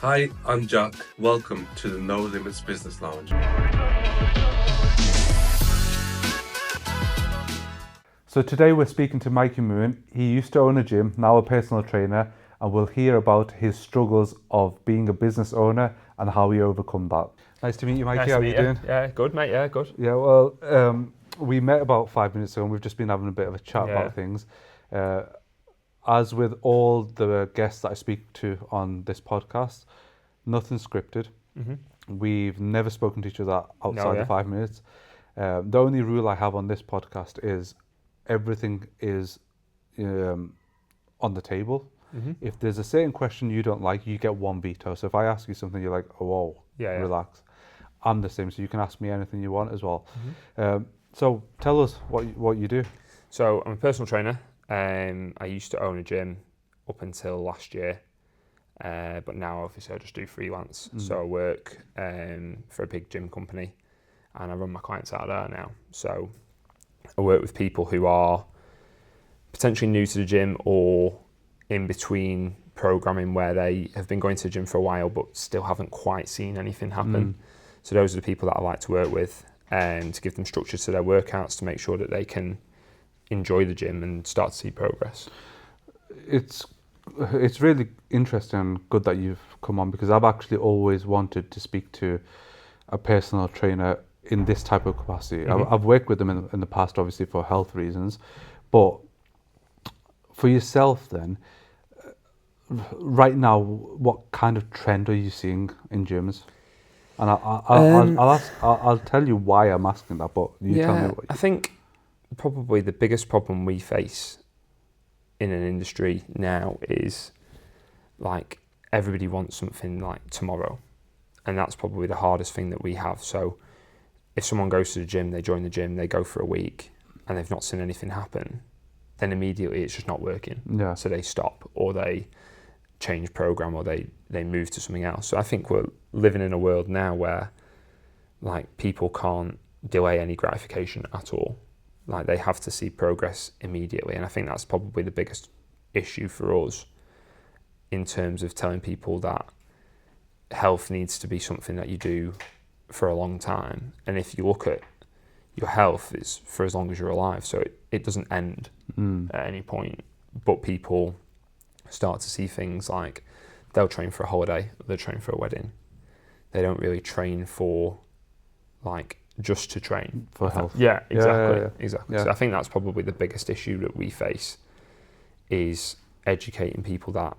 Hi, I'm Jack. Welcome to the No Limits Business Lounge. So today we're speaking to Mikey Moon. He used to own a gym, now a personal trainer, and we'll hear about his struggles of being a business owner and how he overcome that. Nice to meet you, Mikey. Nice how to are you meet doing? Yeah, good, mate. Yeah, good. Yeah, well, we met about 5 minutes ago and we've just been having a bit of a chat about things. As with all the guests that I speak to on this podcast, nothing scripted. We've never spoken to each other outside the 5 minutes. The only rule I have on this podcast is everything is on the table. If there's a certain question you don't like, you get one veto. So if I ask you something, you're like, oh, whoa, relax. I'm the same, so you can ask me anything you want as well. So tell us what you do. So I'm a personal trainer. I used to own a gym up until last year, but now obviously I just do freelance. So I work for a big gym company and I run my clients out there now. So I work with people who are potentially new to the gym or in between programming where they have been going to the gym for a while but still haven't quite seen anything happen. So those are the people that I like to work with and to give them structure to their workouts to make sure that they can enjoy the gym and start to see progress. It's really interesting and good that you've come on, because I've actually always wanted to speak to a personal trainer in this type of capacity. I've worked with them in the past, obviously for health reasons, but for yourself then, right now, what kind of trend are you seeing in gyms? And I'll tell you why I'm asking that, but you tell me what I think probably the biggest problem we face in an industry now is like everybody wants something like tomorrow, and that's probably the hardest thing that we have. So if someone goes to the gym, they join the gym, they go for a week and they've not seen anything happen, then immediately it's just not working. So they stop or they change program or they move to something else. So I think we're living in a world now where like people can't delay any gratification at all. Like they have to see progress immediately, and I think that's probably the biggest issue for us in terms of telling people that health needs to be something that you do for a long time. And if you look at your health, it's for as long as you're alive, so it doesn't end at any point. But people start to see things like they'll train for a holiday, they'll train for a wedding. They don't really train for like just to train for health. Yeah, exactly. Yeah. So I think that's probably the biggest issue that we face is educating people that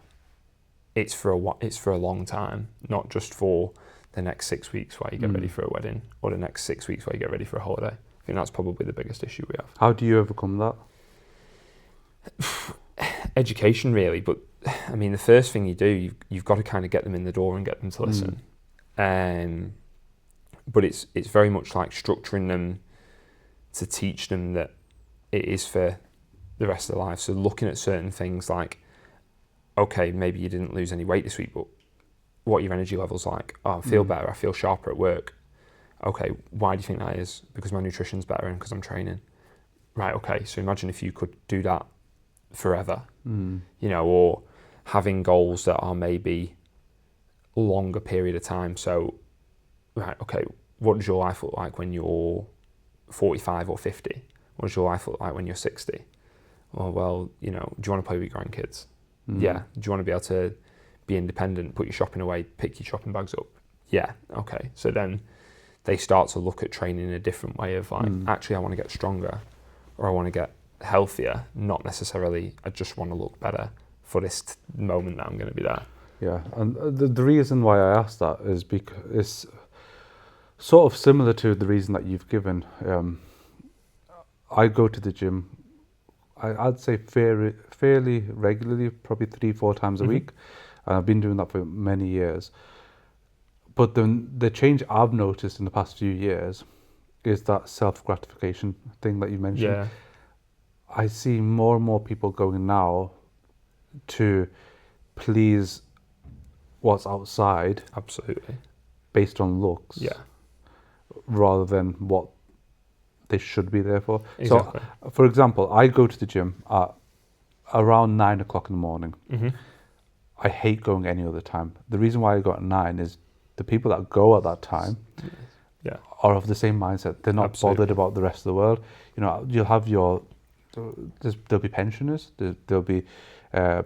it's for a long time, not just for the next 6 weeks while you get ready for a wedding or the next 6 weeks while you get ready for a holiday. I think that's probably the biggest issue we have. How do you overcome that? Education, really. But I mean, the first thing you do, you've got to kind of get them in the door and get them to listen. But it's very much like structuring them to teach them that it is for the rest of their life. So looking at certain things like, okay, maybe you didn't lose any weight this week, but what are your energy levels like? Oh, I feel better, I feel sharper at work. Okay, why do you think that is? Because my nutrition's better and because I'm training. Right, okay, so imagine if you could do that forever, or having goals that are maybe a longer period of time. So, right, okay, what does your life look like when you're 45 or 50? What does your life look like when you're 60? Oh, well, do you want to play with your grandkids? Yeah. Do you want to be able to be independent, put your shopping away, pick your shopping bags up? Yeah. Okay. So then they start to look at training in a different way of like, actually, I want to get stronger or I want to get healthier, not necessarily I just want to look better for this moment that I'm going to be there. Yeah. And the reason why I asked that is because it's sort of similar to the reason that you've given. I go to the gym, I'd say fairly regularly, probably 3-4 times a week. And I've been doing that for many years. But the change I've noticed in the past few years is that self-gratification thing that you mentioned. Yeah. I see more and more people going now to please what's outside. Absolutely. Based on looks. Yeah. Rather than what they should be there for. Exactly. So, for example, I go to the gym at around 9 o'clock in the morning. I hate going any other time. The reason why I got 9 is the people that go at that time are of the same mindset. They're not bothered about the rest of the world. You know, you'll have there'll be pensioners, there'll be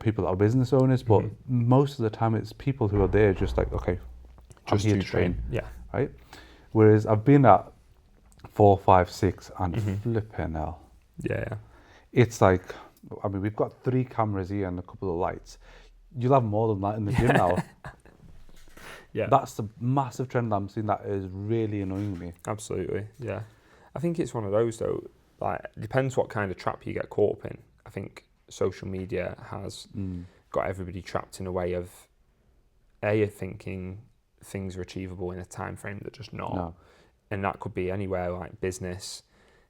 people that are business owners, but most of the time it's people who are there just like, okay, just here to train. Yeah. Right? Whereas I've been at 4, 5, 6 and flipping hell. Yeah. It's like, I mean, we've got 3 cameras here and a couple of lights. You'll have more than that in the gym now. Yeah. That's the massive trend I'm seeing that is really annoying me. Absolutely, yeah. I think it's one of those though, like, it depends what kind of trap you get caught up in. I think social media has got everybody trapped in a way of thinking things are achievable in a time frame that just not. No. And that could be anywhere, like business,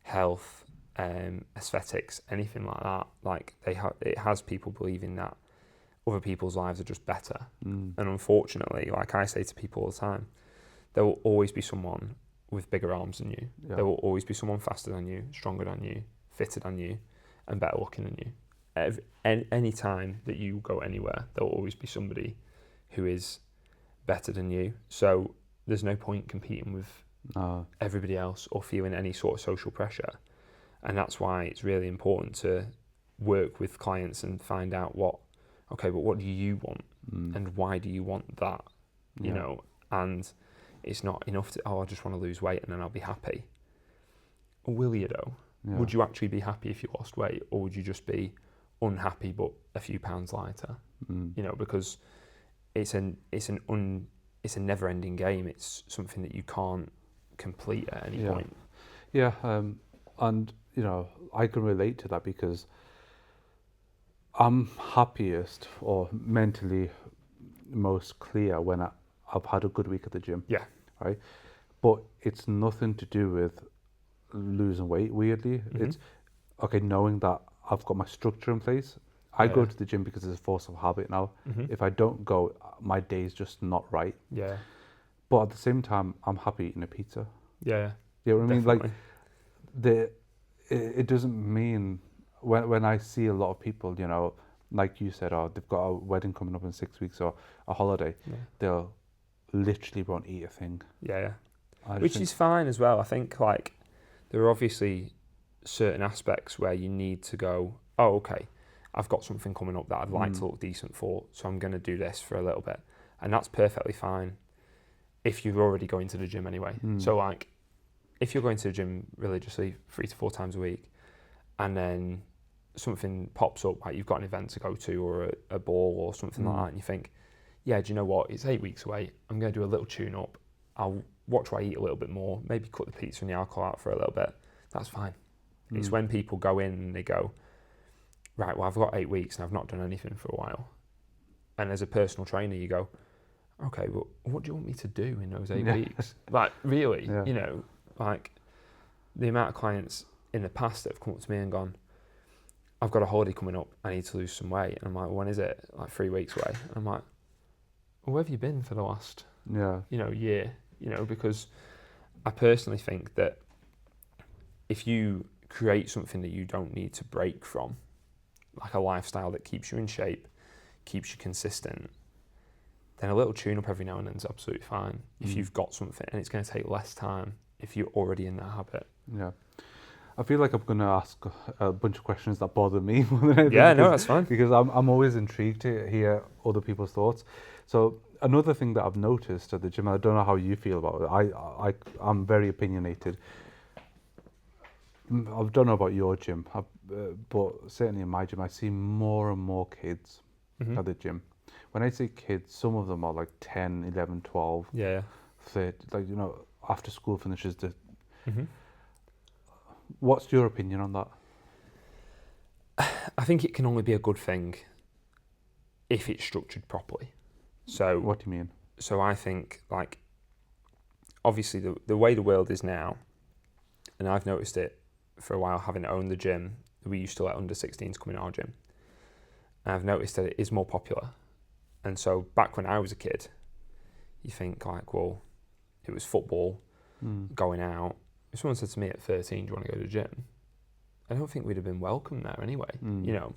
health, aesthetics, anything like that. Like it has people believing that other people's lives are just better. And unfortunately, like I say to people all the time, there will always be someone with bigger arms than you. Yeah. There will always be someone faster than you, stronger than you, fitter than you, and better looking than you. Any time that you go anywhere, there will always be somebody who is better than you. So there's no point competing with everybody else or feeling any sort of social pressure. And that's why it's really important to work with clients and find out what do you want and why do you want that, you know? And it's not enough to, I just want to lose weight and then I'll be happy. Or will you though? Yeah. Would you actually be happy if you lost weight, or would you just be unhappy but a few pounds lighter? You know, because it's a never-ending game. It's something that you can't complete at any point. Yeah, and you know, I can relate to that because I'm happiest or mentally most clear when I've had a good week at the gym. Yeah. Right? But it's nothing to do with losing weight, weirdly. It's, okay, knowing that I've got my structure in place. I go to the gym because it's a force of habit now. If I don't go, my day's just not right. Yeah. But at the same time, I'm happy eating a pizza. Yeah. You know what I mean? Definitely. Like, it doesn't mean... When I see a lot of people, you know, like you said, they've got a wedding coming up in 6 weeks or a holiday, they'll literally won't eat a thing. Yeah. Which is fine as well. I think, like, there are obviously certain aspects where you need to go, oh, okay, I've got something coming up that I'd like to look decent for, so I'm going to do this for a little bit. And that's perfectly fine if you're already going to the gym anyway. So, like, if you're going to the gym religiously 3 to 4 times a week, and then something pops up, like you've got an event to go to or a ball or something like that, and you think, yeah, do you know what, it's 8 weeks away, I'm going to do a little tune up, I'll watch what I eat a little bit more, maybe cut the pizza and the alcohol out for a little bit, that's fine. It's when people go in and they go, right, well, I've got 8 weeks and I've not done anything for a while, and as a personal trainer you go, okay, well, what do you want me to do in those 8 weeks? Like, really? You know, like, the amount of clients in the past that have come up to me and gone, I've got a holiday coming up, I need to lose some weight. And I'm like, when is it? Like 3 weeks away. And I'm like, well, where have you been for the last year? You know, because I personally think that if you create something that you don't need to break from, like a lifestyle that keeps you in shape, keeps you consistent, then a little tune up every now and then is absolutely fine. If you've got something, and it's going to take less time if you're already in that habit. Yeah. I feel like I'm going to ask a bunch of questions that bother me more than anything. Yeah, no, that's fine. Because I'm always intrigued to hear other people's thoughts. So another thing that I've noticed at the gym, I don't know how you feel about it. I'm very opinionated. I don't know about your gym, but certainly in my gym, I see more and more kids at the gym. When I say kids, some of them are like 10, 11, 12, 30, like, you know, after school finishes. What's your opinion on that? I think it can only be a good thing if it's structured properly. So what do you mean? So I think, like, obviously the way the world is now, and I've noticed it for a while having owned the gym, we used to let under 16s come in our gym. And I've noticed that it is more popular. And so back when I was a kid, you think like, well, it was football, going out. If someone said to me at 13, do you want to go to the gym? I don't think we'd have been welcome there anyway, you know.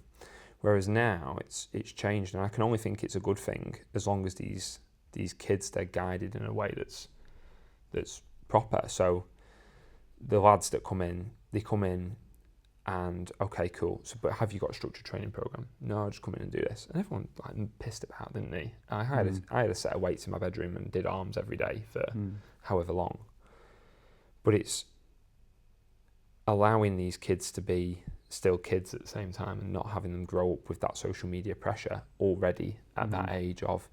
Whereas now it's changed, and I can only think it's a good thing as long as these kids, they're guided in a way that's proper. So the lads that come in, they come in and okay, cool. So, but have you got a structured training program? No, I'll just come in and do this. And everyone like pissed about it, didn't they? I had a set of weights in my bedroom and did arms every day for however long. But it's allowing these kids to be still kids at the same time and not having them grow up with that social media pressure already at that age of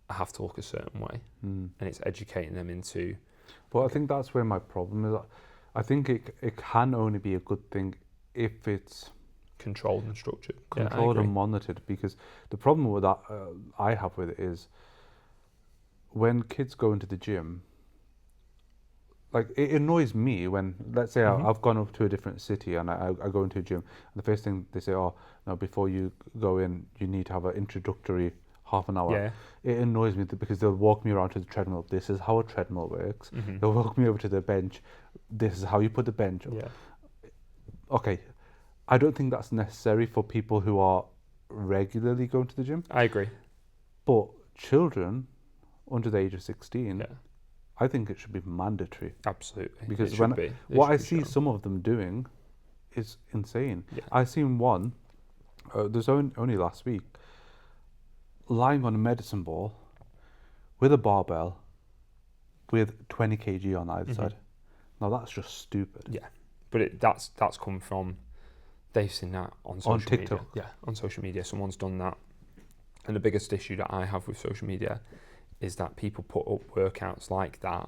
I have to look a certain way, and it's educating them into. Well, I think that's where my problem is. I think it can only be a good thing if it's controlled and structured, controlled and monitored. Because the problem with that I have with it is when kids go into the gym. Like, it annoys me when, let's say I've gone up to a different city and I go into a gym, and the first thing they say, oh, no, before you go in, you need to have an introductory half an hour. Yeah. It annoys me because they'll walk me around to the treadmill. This is how a treadmill works. They'll walk me over to the bench. This is how you put the bench up. Yeah. Okay, I don't think that's necessary for people who are regularly going to the gym. I agree. But children under the age of 16... I think it should be mandatory. Absolutely. Because what I see some of them doing is insane. Yeah. I seen one, there's only last week, lying on a medicine ball with a barbell with 20 kg on either side. Now that's just stupid. Yeah, but that's come from, they've seen that on social media. TikTok. Yeah, on social media. Someone's done that. And the biggest issue that I have with social media is that people put up workouts like that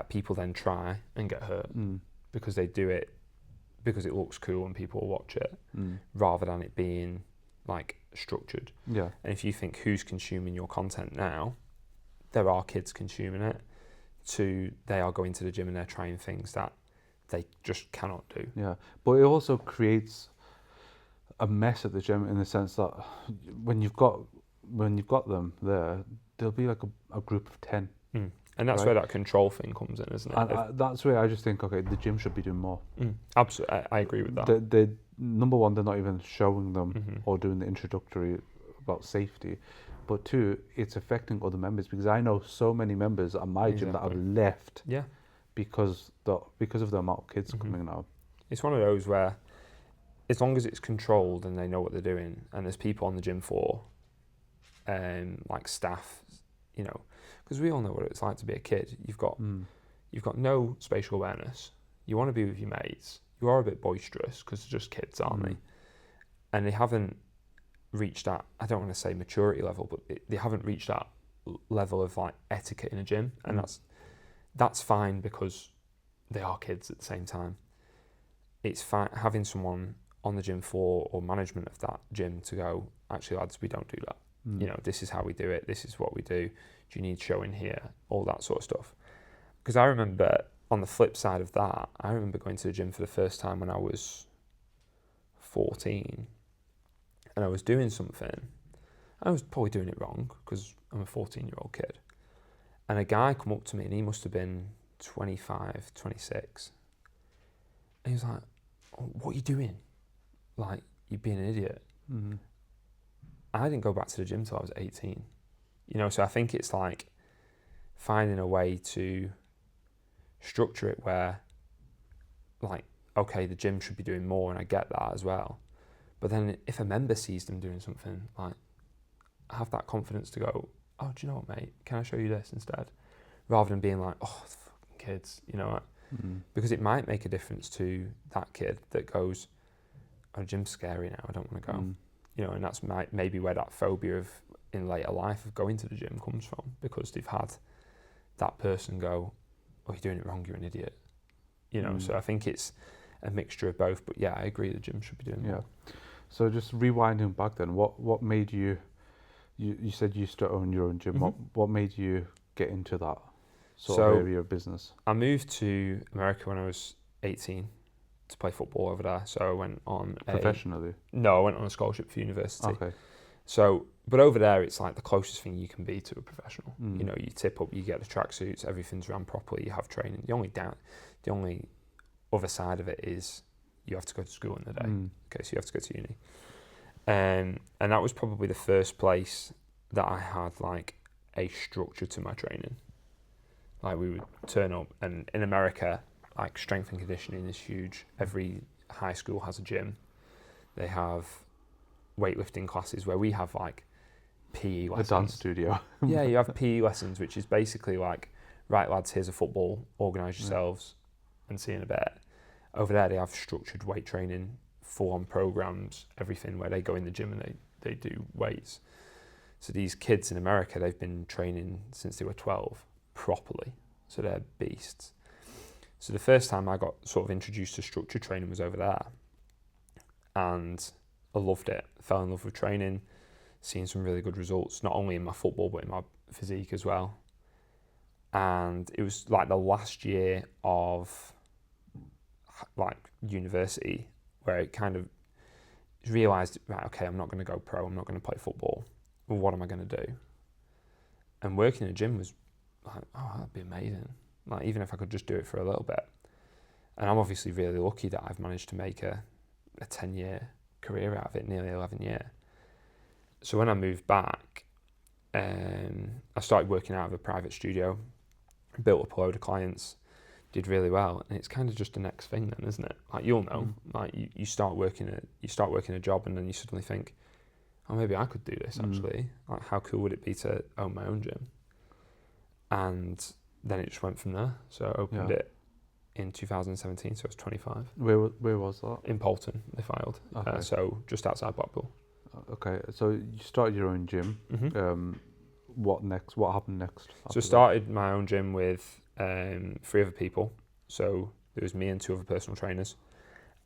people then try and get hurt because they do it because it looks cool and people will watch it rather than it being like structured. Yeah. And if you think who's consuming your content now, there are kids consuming it. They are going to the gym and they're trying things that they just cannot do. Yeah, but it also creates a mess at the gym in the sense that when you've got them there, there'll be like a group of 10. And that's where that control thing comes in, isn't it? And that's where I just think, okay, the gym should be doing more. Absolutely, I agree with that. They number one, they're not even showing them or doing the introductory about safety. But two, it's affecting other members because I know so many members at my gym that have left because of the amount of kids coming now. It's one of those where as long as it's controlled and they know what they're doing and there's people on the gym floor, like staff, because we all know what it's like to be a kid. You've got no spatial awareness. You want to be with your mates. You are a bit boisterous because they're just kids, aren't they? And they haven't reached that, I don't want to say maturity level, but they haven't reached that level of like etiquette in a gym, and that's fine because they are kids at the same time. It's fine having someone on the gym floor or management of that gym to go, actually lads, we don't do that. This is how we do it. This is what we do. Do you need showing here? All that sort of stuff. Because I remember on the flip side of that, I remember going to the gym for the first time when I was 14 and I was doing something. I was probably doing it wrong because I'm a 14-year-old kid. And a guy come up to me and he must have been 25, 26. And he was like, oh, what are you doing? Like, you're being an idiot. I didn't go back to the gym till I was 18. So I think it's like finding a way to structure it where, like, okay, the gym should be doing more, and I get that as well. But then if a member sees them doing something, like, have that confidence to go, oh, do you know what, mate? Can I show you this instead? Rather than being like, oh, the fucking kids, because it might make a difference to that kid that goes, oh, gym's scary now, I don't want to go. And that's maybe where that phobia of in later life of going to the gym comes from, because they've had that person go, oh, you're doing it wrong, you're an idiot. So I think it's a mixture of both. But yeah, I agree the gym should be doing more. So just rewinding back then, what made you said you used to own your own gym. What made you get into that sort of area of business? I moved to America when I was 18 to play football over there. So I went on professionally? No, I went on a scholarship for university. Okay. So, but over there, it's like the closest thing you can be to a professional. You tip up, you get the tracksuits, everything's run properly, you have training. The only other side of it is you have to go to school in the day. Okay, so you have to go to uni. And that was probably the first place that I had like a structure to my training. Like we would turn up, and in America, like strength and conditioning is huge. Every high school has a gym. They have weightlifting classes where we have like PE lessons. A dance studio. Yeah, you have PE lessons, which is basically like, right lads, here's a football, organise yourselves and see you in a bit. Over there they have structured weight training, full-on programs, everything where they go in the gym and they do weights. So these kids in America, they've been training since they were 12 properly, so they're beasts. So the first time I got sort of introduced to structured training was over there, and I loved it. Fell in love with training, seeing some really good results, not only in my football but in my physique as well. And it was like the last year of like university where I kind of realised, right, okay, I'm not going to go pro, I'm not going to play football. Well, what am I going to do? And working in a gym was like, oh, that'd be amazing. Like, even if I could just do it for a little bit. And I'm obviously really lucky that I've managed to make a 10-year career out of it, nearly 11 years. So when I moved back, I started working out of a private studio, built up a load of clients, did really well, and it's kind of just the next thing then, isn't it? Like, you'll know, like you start working a job, and then you suddenly think, oh, maybe I could do this actually. Like, how cool would it be to own my own gym? And then it just went from there. So I opened it in 2017, so I was 25. Where was that? In Bolton, they filed. Okay. So just outside Blackpool. Okay, so you started your own gym. Mm-hmm. What next? What happened next? So I started my own gym with 3 other people. So there was me and 2 other personal trainers,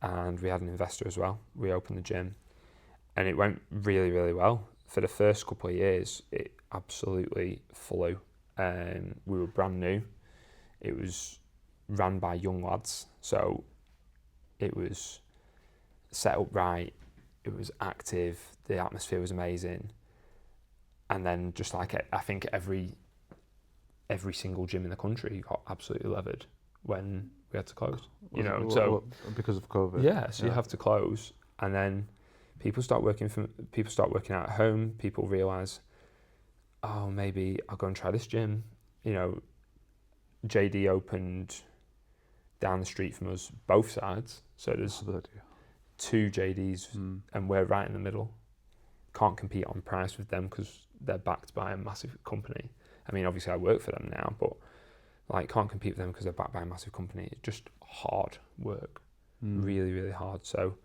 and we had an investor as well. We opened the gym, and it went really, really well. For the first couple of years, it absolutely flew. We were brand new. It was ran by young lads, so it was set up right. It was active. The atmosphere was amazing. And then just like I think every single gym in the country got absolutely levered when we had to close. You know, so because of COVID. Yeah, so you have to close, and then people start working out at home. People realise, oh, maybe I'll go and try this gym. You know, JD opened down the street from us, both sides. So there's 2 JDs, and we're right in the middle. Can't compete on price with them because they're backed by a massive company. I mean, obviously I work for them now, but like can't compete with them because they're backed by a massive company. It's just hard work, really, really hard. So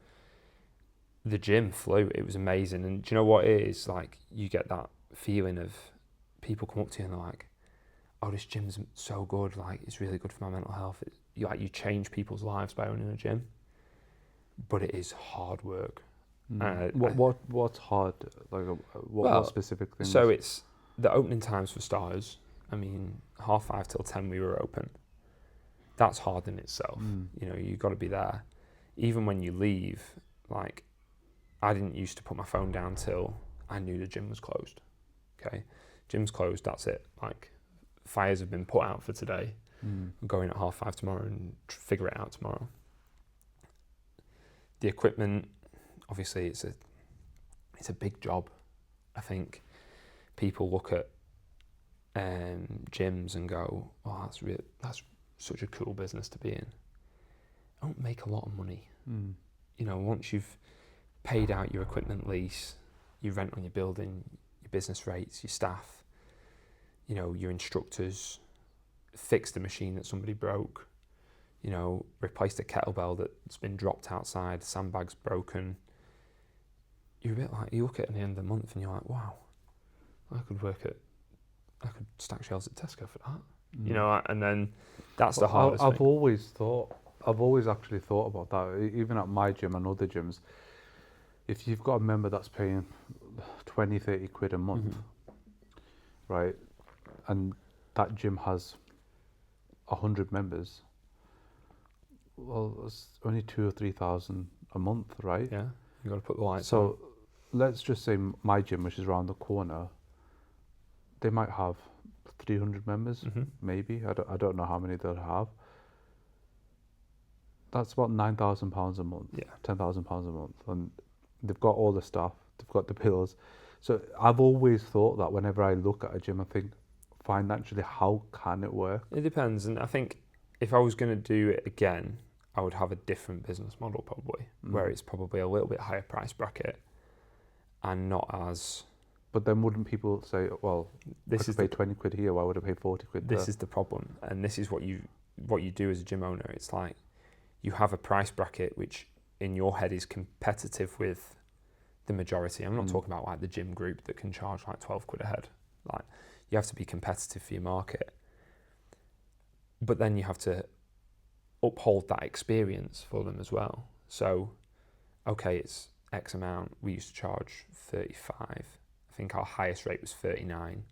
the gym flew. It was amazing. And do you know what it is? Like, you get that feeling of people come up to you and they're like, oh, this gym's so good. Like, it's really good for my mental health. You change people's lives by owning a gym, but it is hard work. What's hard? Like, what specific things? So it's the opening times for starters. I mean, 5:30 till 10 we were open. That's hard in itself. You know, you got to be there. Even when you leave, like, I didn't used to put my phone down till I knew the gym was closed. Okay, gym's closed. That's it. Like, fires have been put out for today. I'm going at 5:30 tomorrow and figure it out tomorrow. The equipment, obviously, it's a big job. I think people look at gyms and go, "Oh, that's such a cool business to be in." I don't make a lot of money. You know, once you've paid out your equipment lease, your rent on your building, your business rates, your staff, you know, your instructors, fixed the machine that somebody broke, you know, replaced a kettlebell that's been dropped outside, sandbags broken. You're a bit like, you look at the end of the month and you're like, wow, I could stack shelves at Tesco for that. You know, and then that's the hardest thing. I've always actually thought about that, even at my gym and other gyms. If you've got a member that's paying 20, 30 quid a month, right, and that gym has 100 members, well, it's only 2,000 or 3,000 a month, right? Yeah, you got to put the lights on. So let's just say my gym, which is around the corner, they might have 300 members, maybe. I don't know how many they'll have. That's about £9,000 a month, £10,000 a month, and they've got all the staff, they've got the bills. So I've always thought that whenever I look at a gym, I think financially, how can it work? It depends, and I think if I was going to do it again, I would have a different business model probably, where it's probably a little bit higher price bracket and not as... But then wouldn't people say, well, this I could pay 20 quid here, why would I pay 40 quid there? This is the problem, and this is what you do as a gym owner. It's like you have a price bracket which in your head is competitive with the majority. I'm not talking about like the gym group that can charge like 12 quid a head. Like, you have to be competitive for your market. But then you have to uphold that experience for them as well. So, okay, it's X amount. We used to charge 35. I think our highest rate was 39.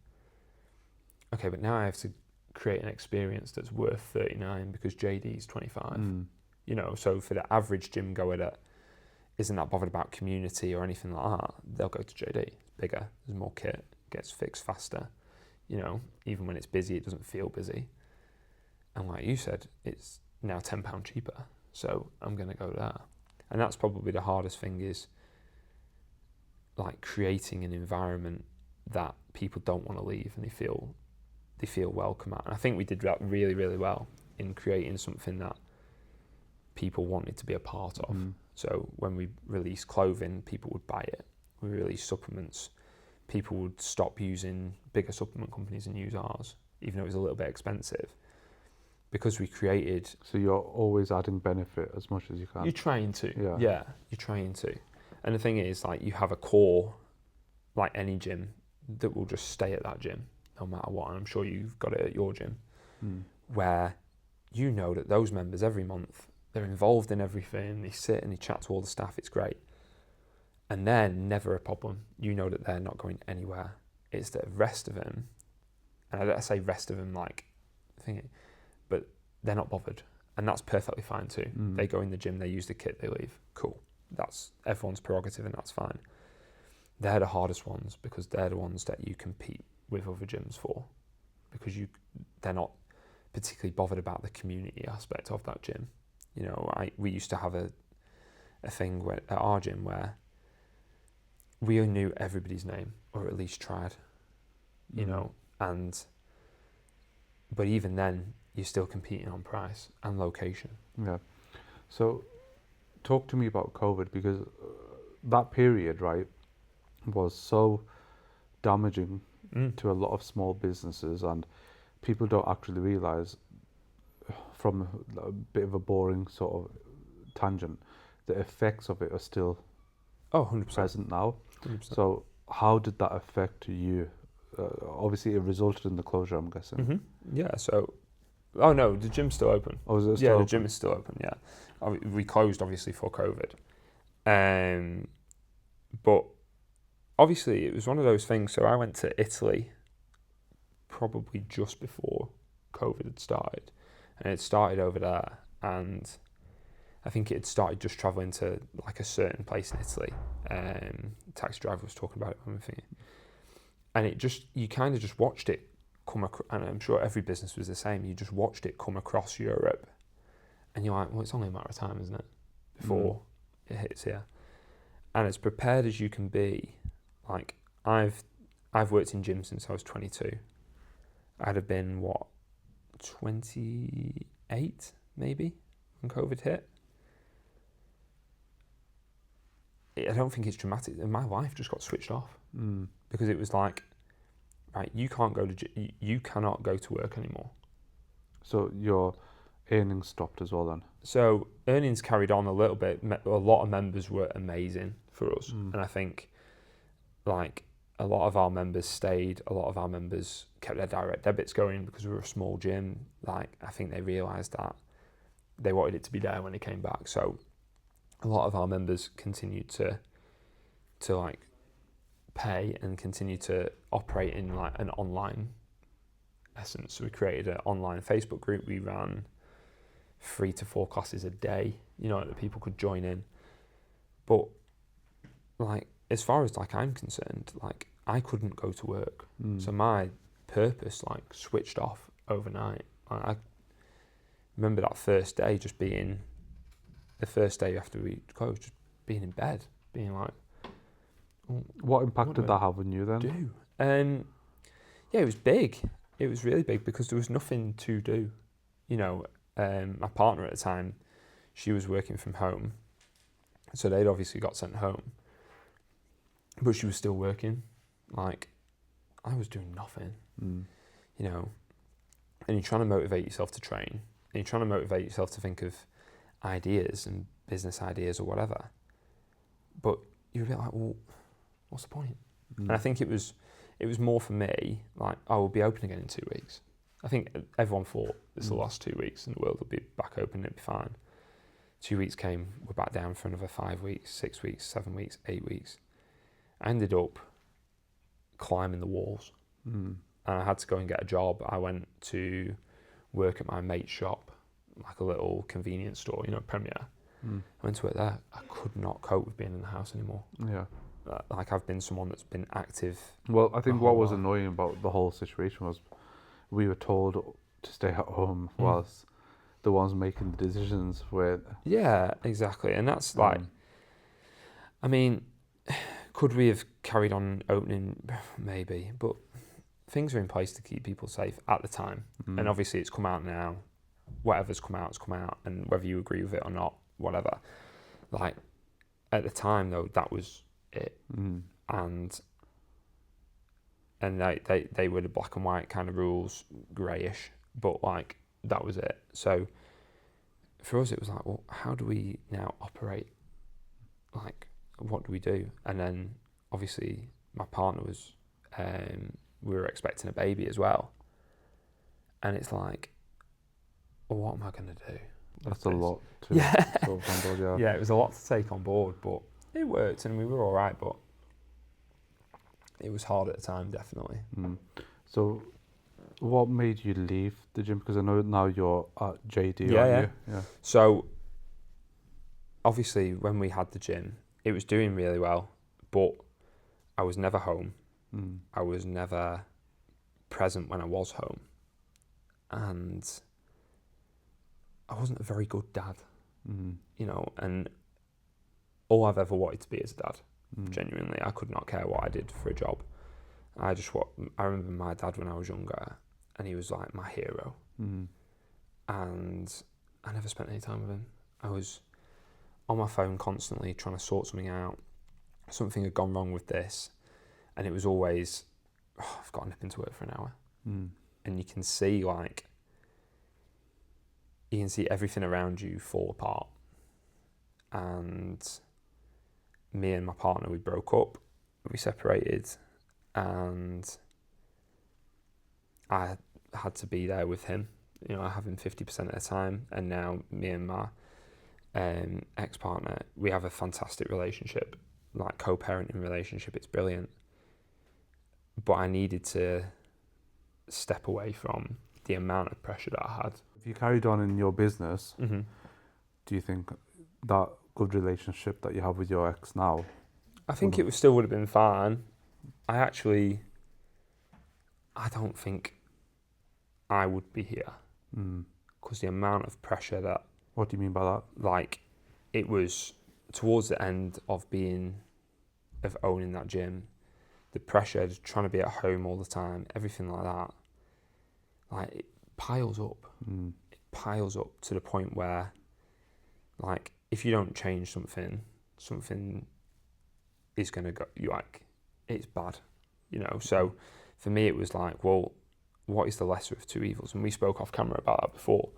Okay, but now I have to create an experience that's worth 39 because JD's 25. You know, so for the average gym goer that isn't that bothered about community or anything like that, they'll go to JD. It's bigger, there's more kit, gets fixed faster. You know, even when it's busy, it doesn't feel busy. And like you said, it's now £10 cheaper, so I'm going to go there. And that's probably the hardest thing, is like creating an environment that people don't want to leave and they feel welcome at. And I think we did that really, really well in creating something that people wanted to be a part of. So when we released clothing, people would buy it. We released supplements, people would stop using bigger supplement companies and use ours, even though it was a little bit expensive, because we created... So you're always adding benefit as much as you can. You're trying to, yeah, you're trying to. And the thing is, like, you have a core, like any gym, that will just stay at that gym no matter what. And I'm sure you've got it at your gym, where you know that those members every month, they're involved in everything, they sit and they chat to all the staff, it's great. And they're never a problem. You know that they're not going anywhere. It's the rest of them, and I say rest of them like thinking, but they're not bothered. And that's perfectly fine too. They go in the gym, they use the kit, they leave. Cool. That's everyone's prerogative and that's fine. They're the hardest ones because they're the ones that you compete with other gyms for, because they're not particularly bothered about the community aspect of that gym. You know, we used to have a thing at our gym where we knew everybody's name, or at least tried, you know, but even then, you're still competing on price and location. Yeah. So talk to me about COVID, because that period, right, was so damaging to a lot of small businesses, and people don't actually realise, from a bit of a boring sort of tangent, the effects of it are still 100%. present now. 100%. So how did that affect you? Obviously, it resulted in the closure, I'm guessing. Yeah, so... Oh no, the gym's still open. Oh, is it still open? The gym is still open, yeah. We closed, obviously, for COVID. But obviously, it was one of those things. So I went to Italy probably just before COVID had started. And it started over there. And I think it had started just travelling to like a certain place in Italy. The taxi driver was talking about it when we were thinking. And it just, you kind of just watched it come across, and I'm sure every business was the same. You just watched it come across Europe, and you're like, well, it's only a matter of time, isn't it, before it hits here? And as prepared as you can be, like I've worked in gyms since I was 22. I'd have been 28 maybe when COVID hit. I don't think it's dramatic. My life just got switched off because it was like, right, you cannot go to work anymore. So your earnings stopped as well then? So earnings carried on a little bit. A lot of members were amazing for us. And I think like a lot of our members stayed. A lot of our members kept their direct debits going because we were a small gym. Like, I think they realised that they wanted it to be there when they came back. So a lot of our members continued to like pay and continue to operate in like an online essence. So we created an online Facebook group. We ran 3 to 4 classes a day, you know, that people could join in. But like, as far as like I'm concerned, like I couldn't go to work. So my purpose like switched off overnight. I remember that first day just being the first day after we closed, just being in bed, being like, What impact did that have on you then? Yeah, it was big. It was really big because there was nothing to do. You know, my partner at the time, she was working from home, so they'd obviously got sent home, but she was still working. Like, I was doing nothing. You know, and you're trying to motivate yourself to train, and you're trying to motivate yourself to think of ideas and business ideas or whatever, but you're a bit like, well, what's the point? And I think it was more for me, like, oh, we'll be open again in 2 weeks. I think everyone thought this will last 2 weeks and the world will be back open and it'll be fine. 2 weeks came, we're back down for another 5 weeks, 6 weeks, 7 weeks, 8 weeks. I ended up climbing the walls. And I had to go and get a job. I went to work at my mate's shop, like a little convenience store, you know, Premier. I went to work there. I could not cope with being in the house anymore. Yeah. Like, I've been someone that's been active. Well, I think what was annoying about the whole situation was we were told to stay at home whilst the ones making the decisions were... Yeah, exactly. And that's like... I mean, could we have carried on opening? Maybe. But things are in place to keep people safe at the time. And obviously it's come out now. Whatever's come out has come out. And whether you agree with it or not, whatever. Like, at the time, though, that was it. And they were the black and white kind of rules, greyish, but like, that was it. So for us it was like, well, how do we now operate? Like, what do we do? And then obviously my partner was we were expecting a baby as well, and it's like, well, what am I going to do? That's a lot to sort of handle. Yeah, it was a lot to take on board, but it worked and we were all right, but it was hard at the time, definitely. So what made you leave the gym? Because I know now you're at JD, Yeah. aren't you? Yeah. So obviously when we had the gym, it was doing really well, but I was never home. I was never present when I was home. And I wasn't a very good dad, you know, and all I've ever wanted to be is a dad. Genuinely, I could not care what I did for a job. I remember my dad when I was younger, and he was like my hero. And I never spent any time with him. I was on my phone constantly trying to sort something out. Something had gone wrong with this, and it was always, oh, I've got to nip into work for an hour. And you can see everything around you fall apart. And me and my partner, we broke up, we separated, and I had to be there with him. You know, I have him 50% of the time, and now me and my ex-partner, we have a fantastic relationship, like co-parenting relationship. It's brilliant. But I needed to step away from the amount of pressure that I had. If you carried on in your business, do you think that good relationship that you have with your ex now? I think it still would have been fine. I don't think I would be here because the amount of pressure that... What do you mean by that? Like, it was towards the end of owning that gym, the pressure, trying to be at home all the time, everything like that, like, it piles up. It piles up to the point where, like, if you don't change something is going to go, it's bad, you know. So for me it was like, well, what is the lesser of two evils? And we spoke off camera about that before.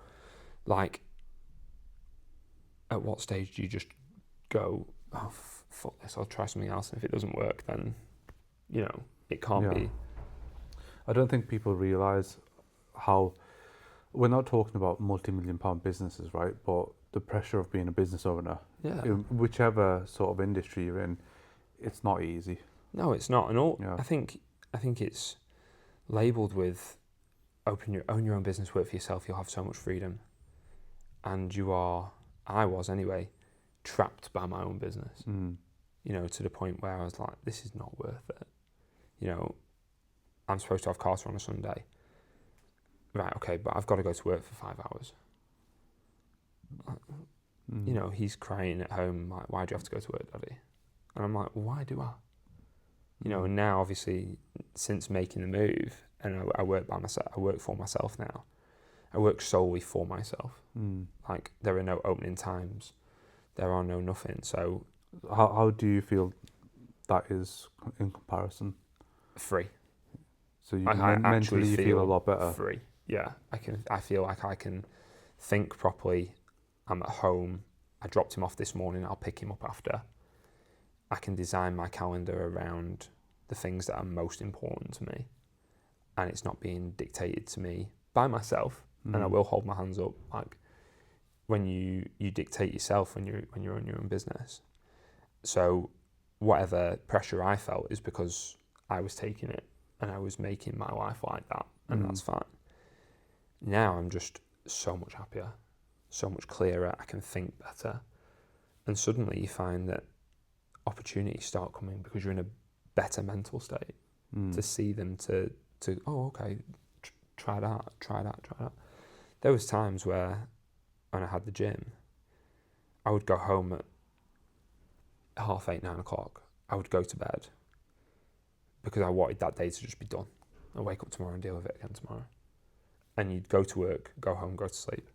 Like, at what stage do you just go, oh, fuck this, I'll try something else, and if it doesn't work, then, you know, it can't be. I don't think people realise how... We're not talking about multi-million-pound businesses, right? But the pressure of being a business owner, in whichever sort of industry you're in, it's not easy. No, it's not. And all, I think it's labelled with own your own business, work for yourself, you'll have so much freedom. And I was anyway, trapped by my own business. You know, to the point where I was like, this is not worth it. You know, I'm supposed to have Carter on a Sunday. Right, okay, but I've got to go to work for 5 hours. You know, he's crying at home, like, why do you have to go to work, Daddy? And I'm like, well, why do I? You know, and now obviously since making the move, and I work by myself, I work for myself now. I work solely for myself. Like there are no opening times, there are no nothing. So how do you feel that is in comparison? Free. So you I mentally you feel a lot better. Free. Yeah, I feel like I can think properly. I'm at home. I dropped him off this morning. I'll pick him up after. I can design my calendar around the things that are most important to me, and it's not being dictated to me by myself. And I will hold my hands up. Like when you dictate yourself when you own your own business. So whatever pressure I felt is because I was taking it and I was making my life like that, and that's fine. Now I'm just so much happier, so much clearer. I can think better, and suddenly you find that opportunities start coming because you're in a better mental state to see them. To oh, okay, try that. There was times where when I had the gym, I would go home at 8:30, 9 o'clock. I would go to bed because I wanted that day to just be done. I'll wake up tomorrow and deal with it again tomorrow. And you'd go to work, go home, go to sleep.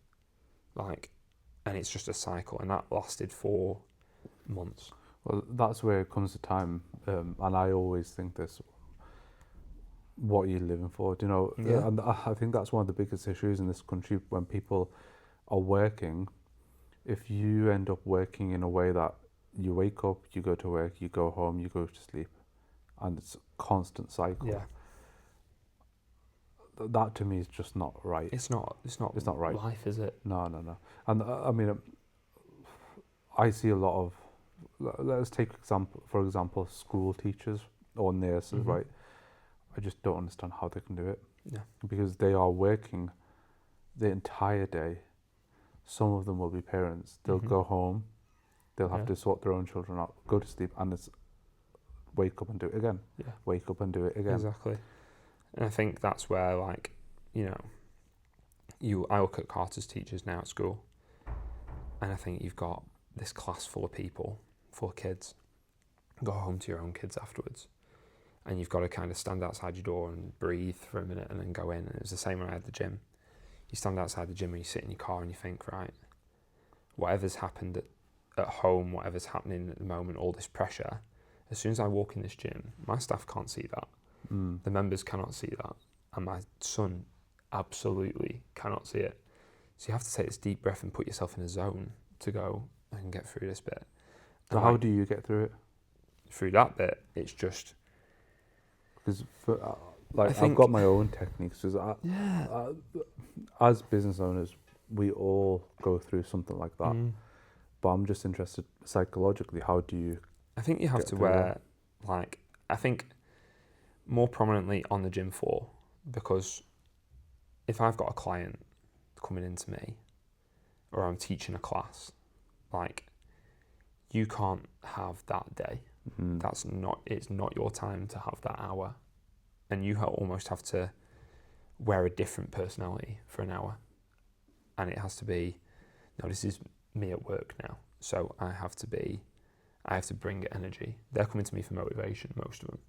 And it's just a cycle, and that lasted for months. Well, that's where it comes to time, and I always think this, what are you living for? Do you know? Yeah. And I think that's one of the biggest issues in this country when people are working. If you end up working in a way that you wake up, you go to work, you go home, you go to sleep, and it's a constant cycle. Yeah. That to me is just not right. It's not right. Life, is it? No. And I mean, I see a lot of, let's take for example, school teachers or nurses, right? I just don't understand how they can do it. Yeah. Because they are working the entire day. Some of them will be parents. They'll go home, they'll have to sort their own children out, go to sleep, and it's wake up and do it again. Yeah. Wake up and do it again. Exactly. And I think that's where, like, you know, I look at Carter's teachers now at school, and I think you've got this class full of people, full of kids. Go home to your own kids afterwards, and you've got to kind of stand outside your door and breathe for a minute and then go in. And it was the same when I had the gym. You stand outside the gym and you sit in your car and you think, right, whatever's happened at home, whatever's happening at the moment, all this pressure, as soon as I walk in this gym, my staff can't see that. The members cannot see that. And my son absolutely cannot see it. So you have to take this deep breath and put yourself in a zone to go and get through this bit. So how do you get through it? Through that bit, it's just... Because I've got my own techniques. As business owners, we all go through something like that. But I'm just interested psychologically, how do you... I think you have to wear, I think more prominently on the gym floor, because if I've got a client coming into me or I'm teaching a class, you can't have that day. It's not your time to have that hour. And you almost have to wear a different personality for an hour. And it has to be, no, this is me at work now. So I have to bring energy. They're coming to me for motivation, most of them.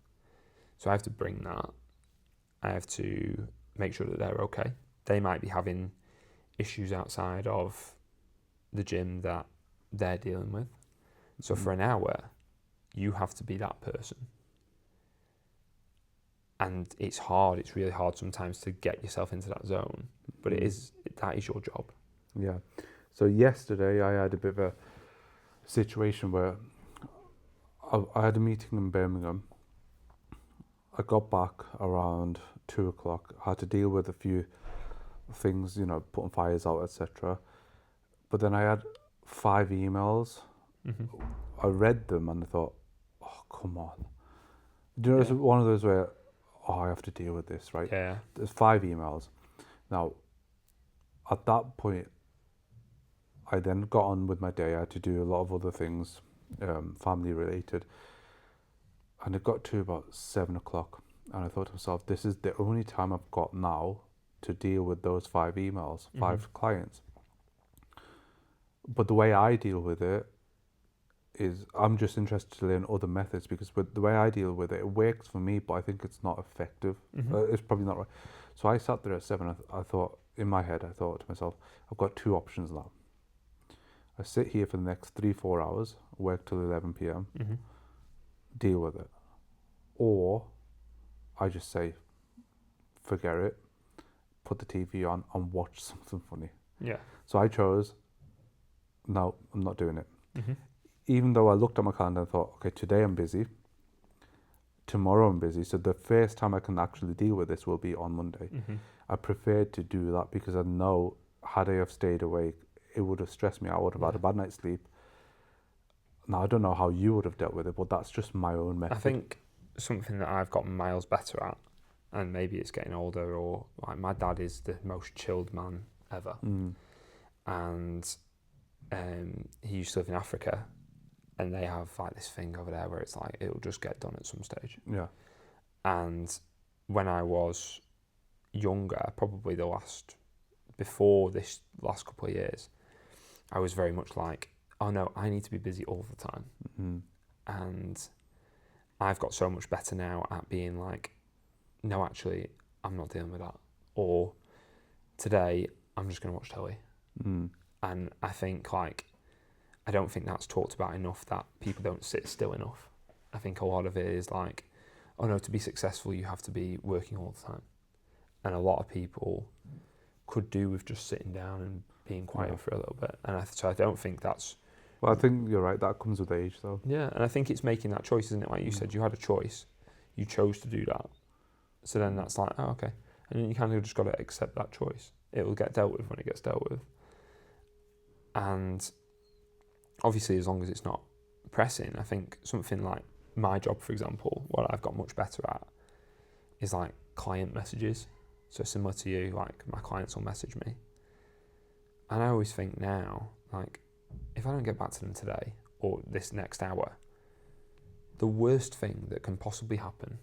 So I have to bring that. I have to make sure that they're okay. They might be having issues outside of the gym that they're dealing with. So for an hour, you have to be that person. And it's hard. It's really hard sometimes to get yourself into that zone. But that is your job. Yeah. So yesterday I had a bit of a situation where I had a meeting in Birmingham. I got back around 2 o'clock. I had to deal with a few things, putting fires out, etc. But then I had 5 emails. I read them and I thought, oh, come on. Do you know, it's one of those where, I have to deal with this, right? Yeah. There's 5 emails. Now, at that point, I then got on with my day. I had to do a lot of other things, family related. And it got to about 7 o'clock. And I thought to myself, this is the only time I've got now to deal with those 5 emails, 5 clients. But the way I deal with it is I'm just interested to learn other methods, because with the way I deal with it, it works for me, but I think it's not effective. It's probably not right. So I sat there at 7. I thought, in my head, I thought to myself, I've got 2 options now. I sit here for the next 3-4 hours, work till 11 p.m, deal with it. Or I just say, forget it, put the TV on and watch something funny. Yeah. So I chose, no, I'm not doing it. Even though I looked at my calendar and thought, okay, today I'm busy, tomorrow I'm busy, so the first time I can actually deal with this will be on Monday. I preferred to do that because I know, had I have stayed awake, it would have stressed me out. I would have had a bad night's sleep. Now, I don't know how you would have dealt with it, but that's just my own method. I think something that I've gotten miles better at, and maybe it's getting older, or like my dad is the most chilled man ever. And he used to live in Africa, and they have like this thing over there where it's like it'll just get done at some stage. Yeah. And when I was younger, probably before this last couple of years, I was very much like, oh no, I need to be busy all the time. And I've got so much better now at being like, no, actually, I'm not dealing with that. Or today, I'm just going to watch telly. And I think like, I don't think that's talked about enough, that people don't sit still enough. I think a lot of it is like, oh no, to be successful, you have to be working all the time. And a lot of people could do with just sitting down and being quiet for a little bit. And so I don't think that's... Well, I think you're right. That comes with age, though. Yeah, and I think it's making that choice, isn't it? Like you said, you had a choice. You chose to do that. So then that's like, oh, okay. And then you kind of just got to accept that choice. It will get dealt with when it gets dealt with. And obviously, as long as it's not pressing, I think something like my job, for example, what I've got much better at is like client messages. So similar to you, like my clients will message me. And I always think now, like, if I don't get back to them today or this next hour, the worst thing that can possibly happen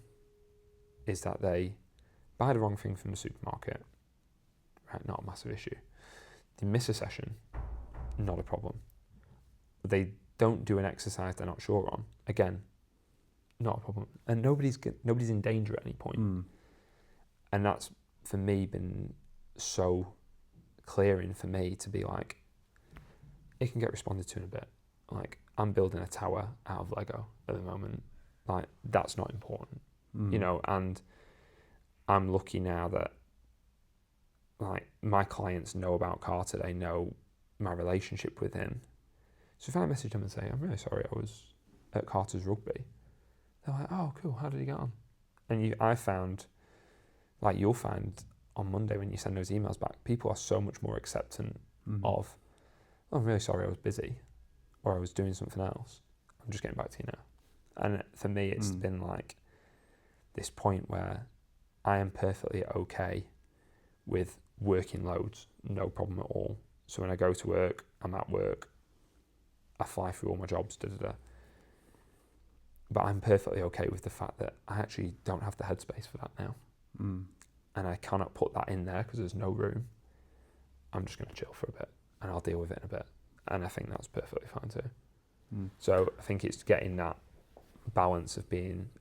is that they buy the wrong thing from the supermarket. Right, not a massive issue. They miss a session, not a problem. They don't do an exercise they're not sure on, again, not a problem. And nobody's in danger at any point. And that's, for me, been so clearing for me to be like, it can get responded to in a bit. Like, I'm building a tower out of Lego at the moment. Like, that's not important, you know. And I'm lucky now that, like, my clients know about Carter. They know my relationship with him. So if I message them and say, I'm really sorry, I was at Carter's rugby, they're like, oh, cool, how did he get on? And I found, like you'll find on Monday when you send those emails back, people are so much more acceptant of, oh, I'm really sorry, I was busy, or I was doing something else. I'm just getting back to you now. And for me, it's been like this point where I am perfectly okay with working loads, no problem at all. So when I go to work, I'm at work, I fly through all my jobs, But I'm perfectly okay with the fact that I actually don't have the headspace for that now. And I cannot put that in there because there's no room. I'm just going to chill for a bit and I'll deal with it in a bit. And I think that's perfectly fine too. So I think it's getting that balance of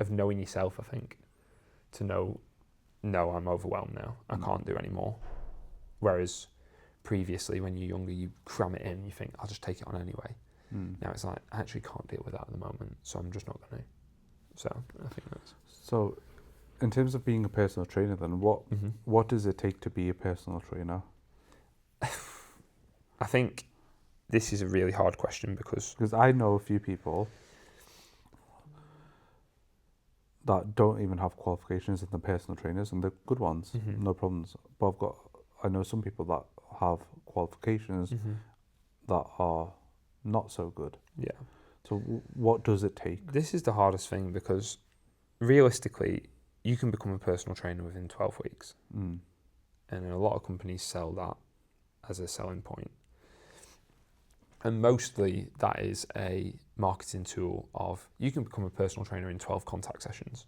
knowing yourself, I think, to know, no, I'm overwhelmed now. I can't do any more. Whereas previously, when you're younger, you cram it in, you think, I'll just take it on anyway. Now it's like, I actually can't deal with that at the moment, so I'm just not going to. So I think that's... So in terms of being a personal trainer then, what does it take to be a personal trainer? I think this is a really hard question because I know a few people that don't even have qualifications in the personal trainers, and they're good ones, no problems. But I know some people that have qualifications that are not so good. Yeah. So what does it take? This is the hardest thing because realistically, you can become a personal trainer within 12 weeks. And a lot of companies sell that as a selling point. And mostly that is a marketing tool of, you can become a personal trainer in 12 contact sessions.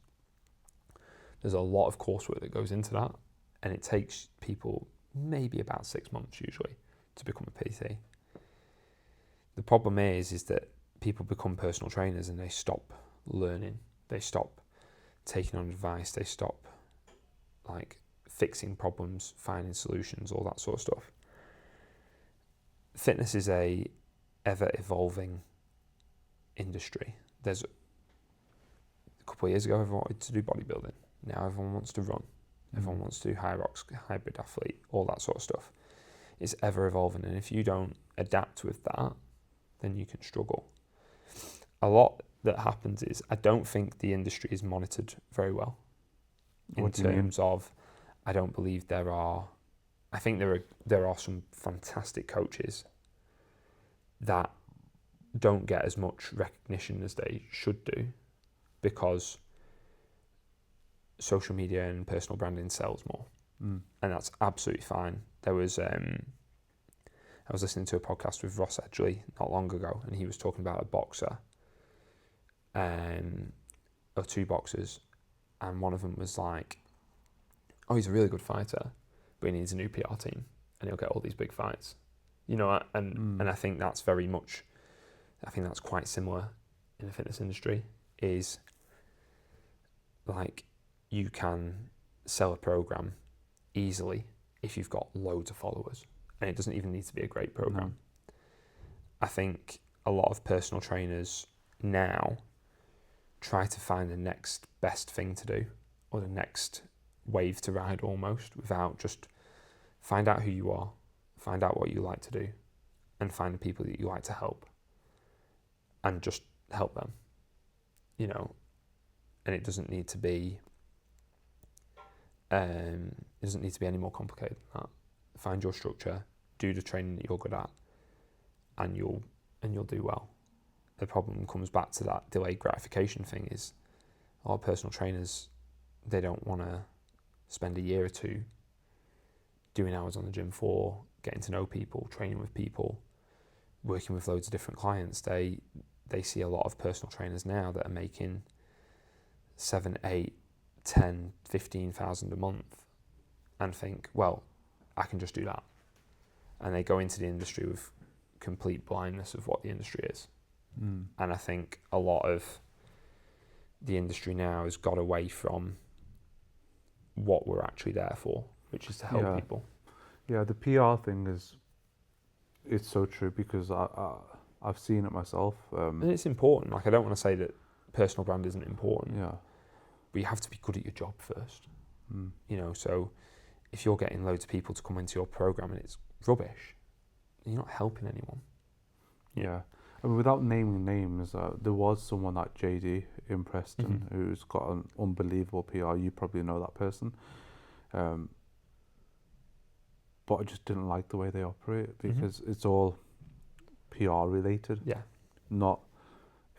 There's a lot of coursework that goes into that, and it takes people maybe about 6 months usually to become a PT. The problem is that people become personal trainers and they stop learning, they stop taking on advice, they stop like fixing problems, finding solutions, all that sort of stuff. Fitness is a ever evolving industry. There's a couple of years ago, everyone wanted to do bodybuilding. Now everyone wants to run. Everyone wants to do high rocks, hybrid athlete, all that sort of stuff. It's ever evolving, and if you don't adapt with that, then you can struggle. A lot that happens is I don't think the industry is monitored very well. In terms of, I don't believe there are. I think there are some fantastic coaches that don't get as much recognition as they should do, because social media and personal branding sells more, and that's absolutely fine. There was I was listening to a podcast with Ross Edgley not long ago, and he was talking about a boxer, or two boxers, and one of them was like, "Oh, he's a really good fighter, but he needs a new PR team, and he'll get all these big fights." You know, and I think that's very much. I think that's quite similar in the fitness industry. Is like, you can sell a program easily if you've got loads of followers, and it doesn't even need to be a great program. No. I think a lot of personal trainers now try to find the next best thing to do, or the next wave to ride almost, without just find out who you are, find out what you like to do, and find the people that you like to help, and just help them, you know. And it doesn't need to be any more complicated than that. Find your structure, do the training that you're good at, and you'll do well. The problem comes back to that delayed gratification thing. Is a lot of personal trainers, they don't want to spend a year or two doing hours on the gym floor, getting to know people, training with people, working with loads of different clients. They see a lot of personal trainers now that are making 7, 8, 10, 15,000 a month, and think, well, I can just do that. And they go into the industry with complete blindness of what the industry is. And I think a lot of the industry now has got away from what we're actually there for, which is to help people. Yeah, the PR thing it's so true, because I've seen it myself. And it's important. Like, I don't want to say that personal brand isn't important. Yeah. But you have to be good at your job first. You know, so if you're getting loads of people to come into your program and it's rubbish, you're not helping anyone. Yeah. I mean, without naming names, there was someone at JD in Preston who's got an unbelievable PR. You probably know that person. But I just didn't like the way they operate, because it's all PR related. Yeah. Not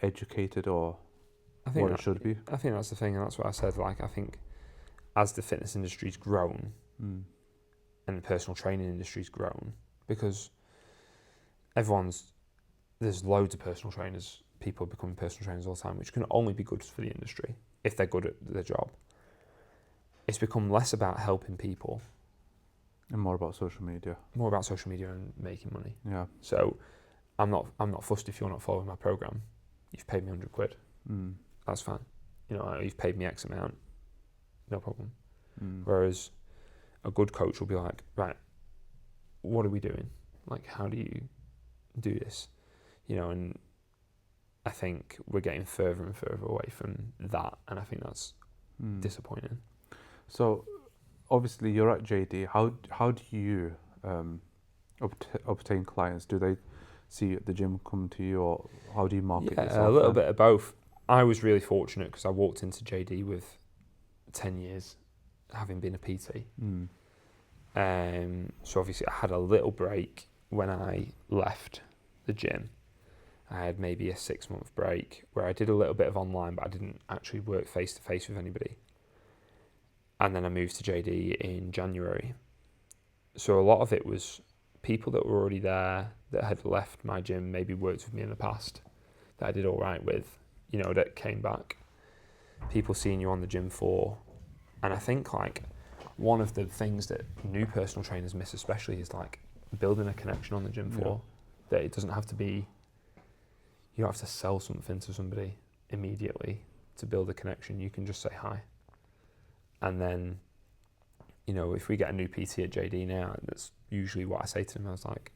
educated or what it should be. I think that's the thing, and that's what I said. Like, I think as the fitness industry's grown and the personal training industry's grown, because there's loads of personal trainers, people becoming personal trainers all the time, which can only be good for the industry if they're good at their job. It's become less about helping people and more about social media. More about social media and making money. Yeah. So I'm not fussed if you're not following my program. You've paid me £100. That's fine. You know, you've paid me X amount. No problem. Whereas a good coach will be like, right, what are we doing? Like, how do you do this? You know, and I think we're getting further and further away from that, and I think that's disappointing. So, obviously, you're at JD. How do you obtain clients? Do they see you at the gym, come to you, or how do you market yourself? A little bit of both. I was really fortunate because I walked into JD with 10 years having been a PT. So obviously I had a little break when I left the gym. I had maybe a 6-month break where I did a little bit of online, but I didn't actually work face to face with anybody. And then I moved to JD in January. So a lot of it was people that were already there, that had left my gym, maybe worked with me in the past, that I did all right with, you know, that came back. People seeing you on the gym floor. And I think, like, one of the things that new personal trainers miss especially is, like, building a connection on the gym floor. That it doesn't have to be, you don't have to sell something to somebody immediately to build a connection. You can just say hi. And then, you know, if we get a new PT at JD now, that's usually what I say to them. I was like,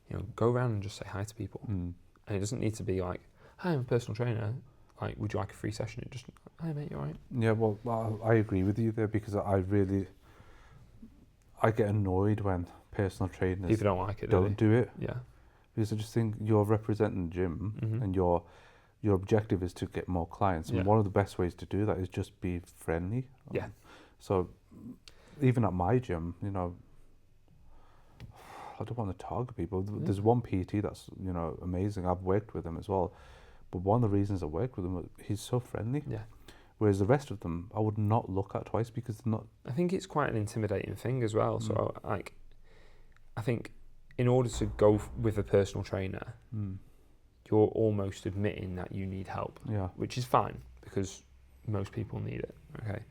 you know, go around and just say hi to people. And it doesn't need to be like, hi, I'm a personal trainer. Like, would you like a free session? It just, hi mate, you all right? Yeah, well, I agree with you there, because I get annoyed when personal trainers People don't like it, don't do it. Yeah. Because I just think you're representing the gym, and your objective is to get more clients. And one of the best ways to do that is just be friendly. Yeah. So even at my gym, you know, I don't want to target people. There's one PT that's, you know, amazing. I've worked with him as well. But one of the reasons I worked with him, he's so friendly. Yeah. Whereas the rest of them, I would not look at twice, because they're not. I think it's quite an intimidating thing as well. So, like, I think in order to go with a personal trainer, you're almost admitting that you need help. Yeah. Which is fine, because most people need it. Okay.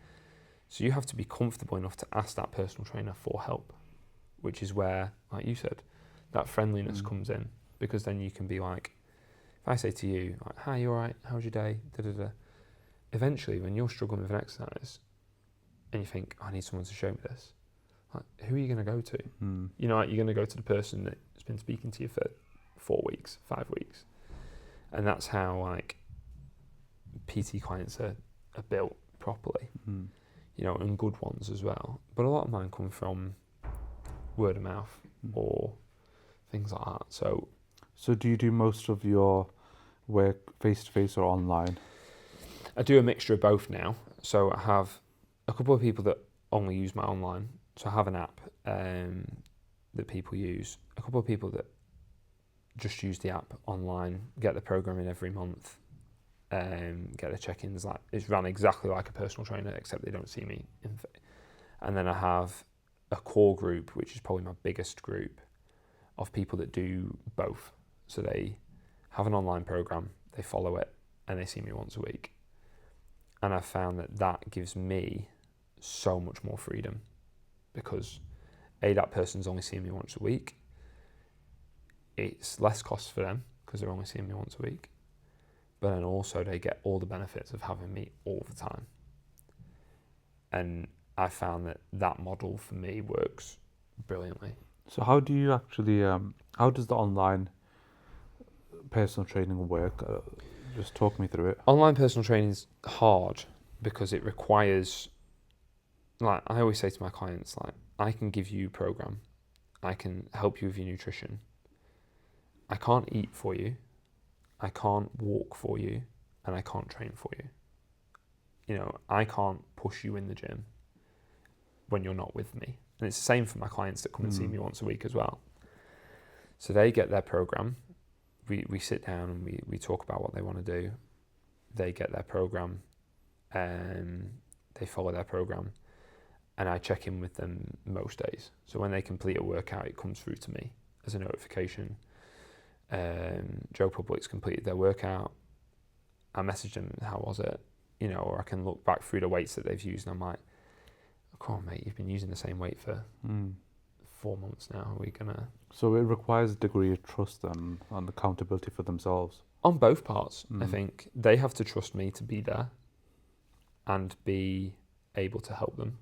So you have to be comfortable enough to ask that personal trainer for help, which is where, like you said, that friendliness comes in, because then you can be like, if I say to you, like, hi, you all right? How's your day? Da-da-da. Eventually, when you're struggling with an exercise and you think, I need someone to show me this, like, who are you going to go to? You know, like, you're going to go to the person that's been speaking to you for 4 weeks, 5 weeks. And that's how, like, PT clients are built properly, you know, and good ones as well. But a lot of mine come from word of mouth or things like that. So do you do most of your work face-to-face or online? I do a mixture of both now. So I have a couple of people that only use my online. So I have an app that people use. A couple of people that just use the app online, get the programming every month, get their check-ins. Like, it's run exactly like a personal trainer, except they don't see me. And then I have a core group, which is probably my biggest group, of people that do both. So they have an online program, they follow it, and they see me once a week. And I've found that gives me so much more freedom, because that person's only seeing me once a week. It's less cost for them because they're only seeing me once a week. But then also they get all the benefits of having me all the time. And I found that model for me works brilliantly. So how do you actually, how does the online personal training work? Just talk me through it. Online personal training is hard because it requires, like I always say to my clients, like, I can give you a program, I can help you with your nutrition. I can't eat for you, I can't walk for you, and I can't train for you. You know, I can't push you in the gym when you're not with me. And it's the same for my clients that come and see me once a week as well. So they get their program. We sit down and we talk about what they want to do. They get their program and they follow their program. And I check in with them most days. So when they complete a workout, it comes through to me as a notification. Joe Public's completed their workout. I message them, how was it? You know, or I can look back through the weights that they've used and I'm like, oh, come on, mate, you've been using the same weight for 4 months now. Are we gonna? So it requires a degree of trust and accountability for themselves. On both parts, I think they have to trust me to be there and be able to help them.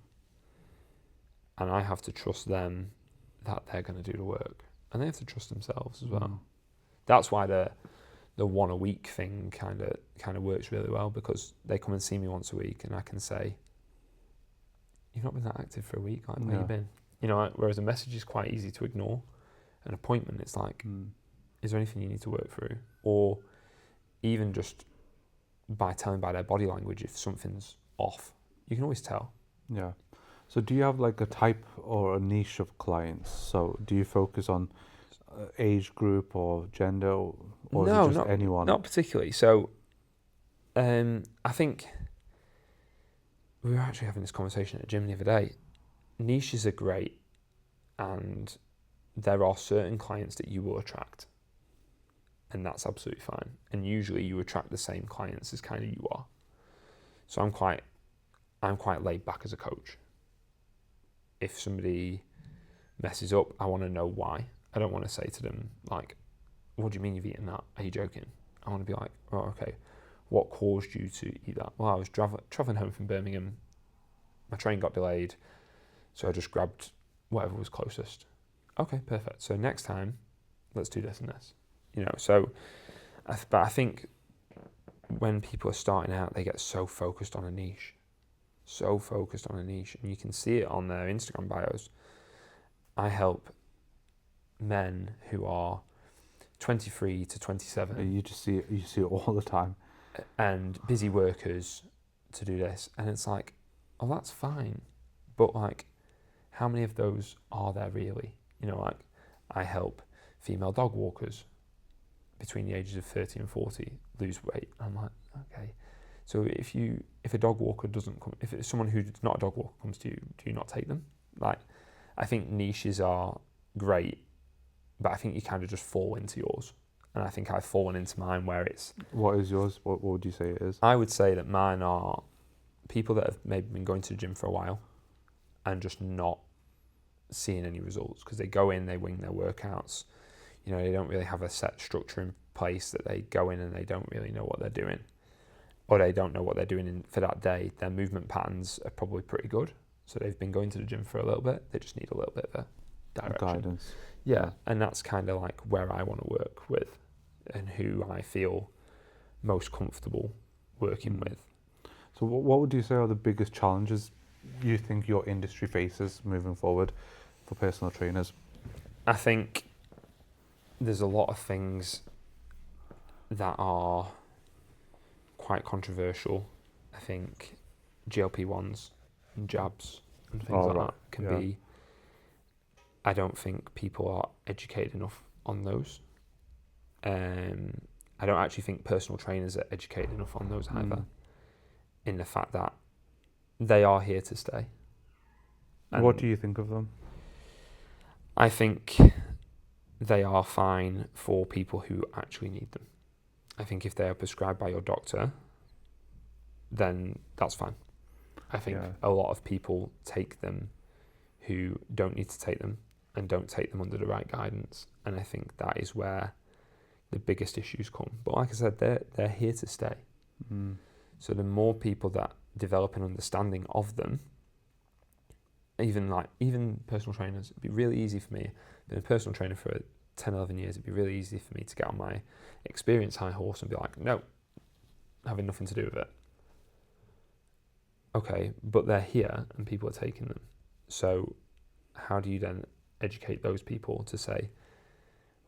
And I have to trust them that they're going to do the work. And they have to trust themselves as well. That's why the 1 a week thing kind of works really well, because they come and see me once a week and I can say, you've not been that active for a week, like, where you been? You know, whereas a message is quite easy to ignore. An appointment, it's like, is there anything you need to work through? Or even just by telling by their body language if something's off, you can always tell. Yeah. So do you have like a type or a niche of clients? So do you focus on age group or gender, or is it just anyone? Not particularly. So I think we were actually having this conversation at the gym the other day. Niches are great, and there are certain clients that you will attract, and that's absolutely fine. And usually you attract the same clients as kind of you are. So I'm quite laid back as a coach. If somebody messes up, I want to know why. I don't want to say to them, like, what do you mean you've eaten that? Are you joking? I want to be like, oh, okay, what caused you to eat that? Well, I was traveling home from Birmingham. My train got delayed, so I just grabbed whatever was closest. Okay, perfect. So next time, let's do this and this. So but I think when people are starting out, they get so focused on a niche, and you can see it on their Instagram bios. I help men who are 23 to 27. You see it all the time. And busy workers to do this, and it's like, oh, that's fine, but like, how many of those are there really? Like, I help female dog walkers between the ages of 30 and 40 lose weight. I'm like, okay, so if a dog walker doesn't come, if it's someone who's not a dog walker comes to you, do you not take them? Like, I think niches are great, but I think you kind of just fall into yours. And I think I've fallen into mine where it's... What is yours? What would you say it is? I would say that mine are people that have maybe been going to the gym for a while and just not seeing any results, because they go in, they wing their workouts. They don't really have a set structure in place, that they go in and they don't really know what they're doing, or they don't know what they're doing for that day. Their movement patterns are probably pretty good, so they've been going to the gym for a little bit. They just need a little bit of a direction. Guidance. Yeah, and that's kind of like where I want to work with, and who I feel most comfortable working with. So what would you say are the biggest challenges you think your industry faces moving forward for personal trainers? I think there's a lot of things that are quite controversial. I think GLP-1s and jabs and things like that can be... I don't think people are educated enough on those. I don't actually think personal trainers are educated enough on those either, in the fact that they are here to stay. And what do you think of them? I think they are fine for people who actually need them. I think if they are prescribed by your doctor, then that's fine. I think a lot of people take them who don't need to take them, and don't take them under the right guidance. And I think that is where the biggest issues come. But like I said, they're here to stay. So the more people that develop an understanding of them, even personal trainers, it'd be really easy for me. I've been a personal trainer for 10, 11 years. It'd be really easy for me to get on my experience high horse and be like, no, having nothing to do with it. Okay, but they're here and people are taking them. So how do you then educate those people to say,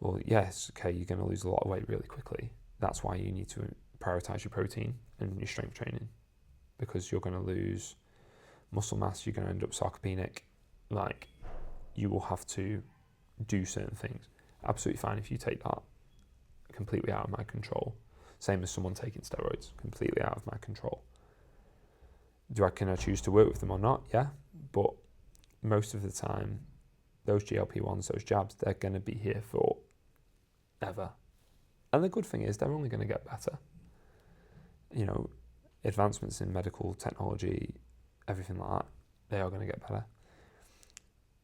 well, yes, okay, you're going to lose a lot of weight really quickly. That's why you need to prioritize your protein and your strength training, because you're going to lose muscle mass, you're going to end up sarcopenic. Like, you will have to do certain things. Absolutely fine if you take that completely out of my control. Same as someone taking steroids, completely out of my control. Can I choose to work with them or not? Yeah, but most of the time, those GLP-1s, those jabs, they're going to be here for ever. And the good thing is they're only going to get better. Advancements in medical technology, everything like that, they are going to get better.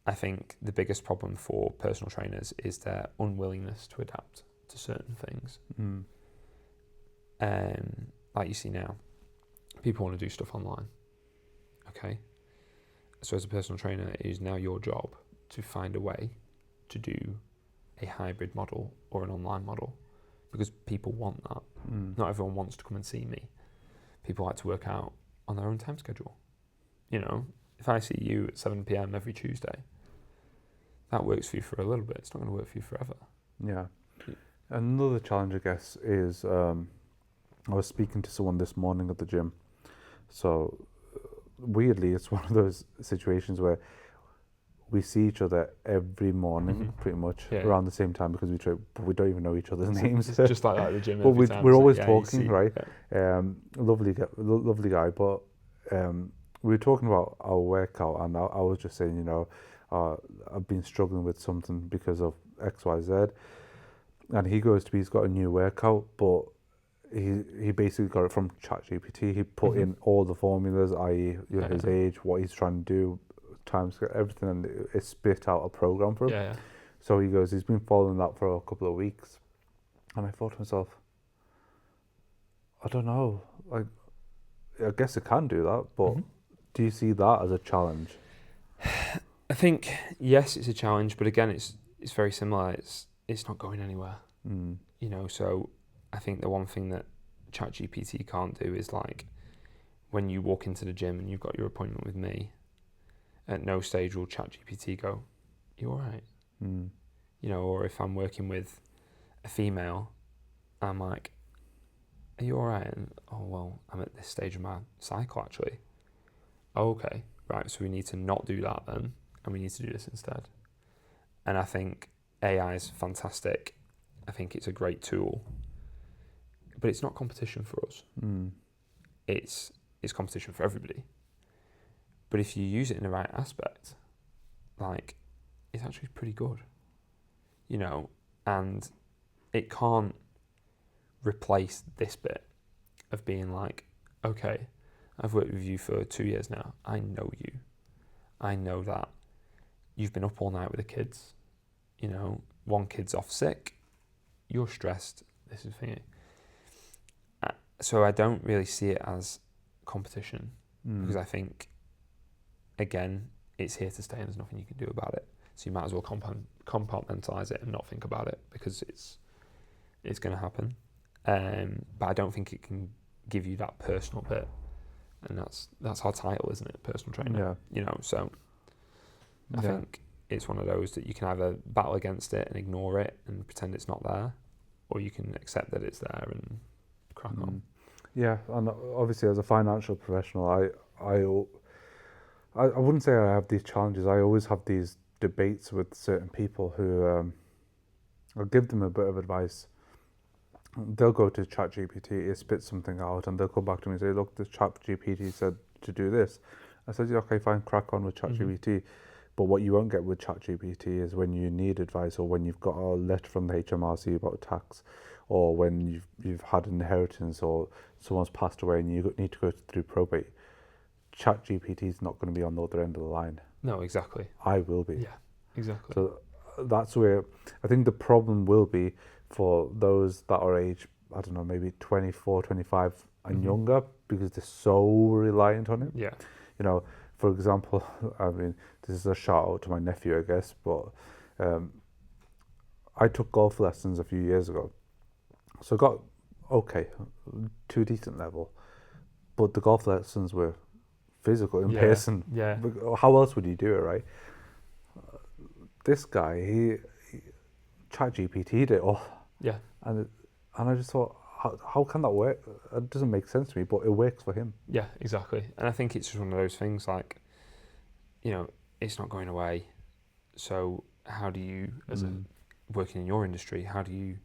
I think the biggest problem for personal trainers is their unwillingness to adapt to certain things. Like you see now, people want to do stuff online. Okay? So as a personal trainer, it is now your job to find a way to do a hybrid model or an online model, because people want that. Not everyone wants to come and see me. People like to work out on their own time schedule. If I see you at 7 p.m. every Tuesday, that works for you for a little bit. It's not going to work for you forever. Yeah. Another challenge, I guess, is I was speaking to someone this morning at the gym. So weirdly, it's one of those situations where we see each other every morning, pretty much around the same time, because we don't even know each other's names. It's just like that at the gym. But we're always talking, right? Yeah. Lovely guy. But we were talking about our workout, and I was just saying, I've been struggling with something because of X, Y, Z. And he goes to, he's got a new workout, but he basically got it from ChatGPT. He put in all the formulas, i.e., his age, what he's trying to do, time scale, everything, and it spit out a program for him. Yeah. So he goes, he's been following that for a couple of weeks, and I thought to myself, I don't know. Like, I guess it can do that, but do you see that as a challenge? I think yes, it's a challenge, but again, it's very similar. It's not going anywhere. You know, so I think the one thing that ChatGPT can't do is like when you walk into the gym and you've got your appointment with me. At no stage will ChatGPT go, "You all right?" You know, or if I'm working with a female, I'm like, "Are you all right?" And oh well, I'm at this stage of my cycle actually. Oh, okay, right. So we need to not do that then, and we need to do this instead. And I think AI is fantastic. I think it's a great tool, but it's not competition for us. It's competition for everybody. But if you use it in the right aspect, like, it's actually pretty good, you know, and it can't replace this bit of being like, okay, I've worked with you for 2 years now. I know you. I know that you've been up all night with the kids. You know, one kid's off sick. You're stressed. This is the thing. So I don't really see it as competition because I think, again, it's here to stay and there's nothing you can do about it. So you might as well compartmentalize it and not think about it because it's going to happen. But I don't think it can give you that personal bit, and that's our title, isn't it? Personal trainer. Yeah. You know, so I think it's one of those that you can either battle against it and ignore it and pretend it's not there, or you can accept that it's there and crack on. Yeah, and obviously as a financial professional, I wouldn't say I have these challenges. I always have these debates with certain people who I'll give them a bit of advice. They'll go to ChatGPT, it spits something out, and they'll come back to me and say, look, this ChatGPT said to do this. I said, yeah, okay, fine, crack on with ChatGPT. But what you won't get with ChatGPT is when you need advice, or when you've got a letter from the HMRC about tax, or when you've had an inheritance, or someone's passed away and you need to go through probate. ChatGPT is not going to be on the other end of the line. No, exactly. I will be. Yeah, exactly. So that's where I think the problem will be for those that are age, I don't know, maybe 24, 25 and younger, because they're so reliant on it. Yeah. You know, for example, I mean, this is a shout out to my nephew, I guess, but I took golf lessons a few years ago. So I got, okay, to a decent level, but the golf lessons were physical, in person. Yeah. How else would you do it, right? This guy, he ChatGPT'd it all. Yeah. And I just thought, how can that work? It doesn't make sense to me, but it works for him. Yeah, exactly. And I think it's just one of those things like, you know, it's not going away. So how do you, as a working in your industry, how do you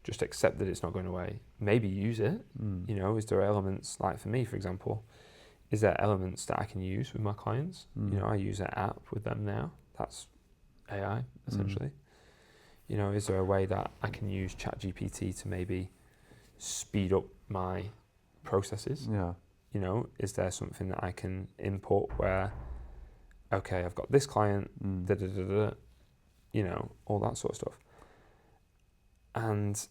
just accept that it's not going away? Maybe use it. You know, is there elements, like for me, for example, is there elements that I can use with my clients? You know, I use an app with them now. That's AI, essentially. You know, is there a way that I can use ChatGPT to maybe speed up my processes? Yeah. You know, is there something that I can import where, okay, I've got this client, you know, all that sort of stuff. And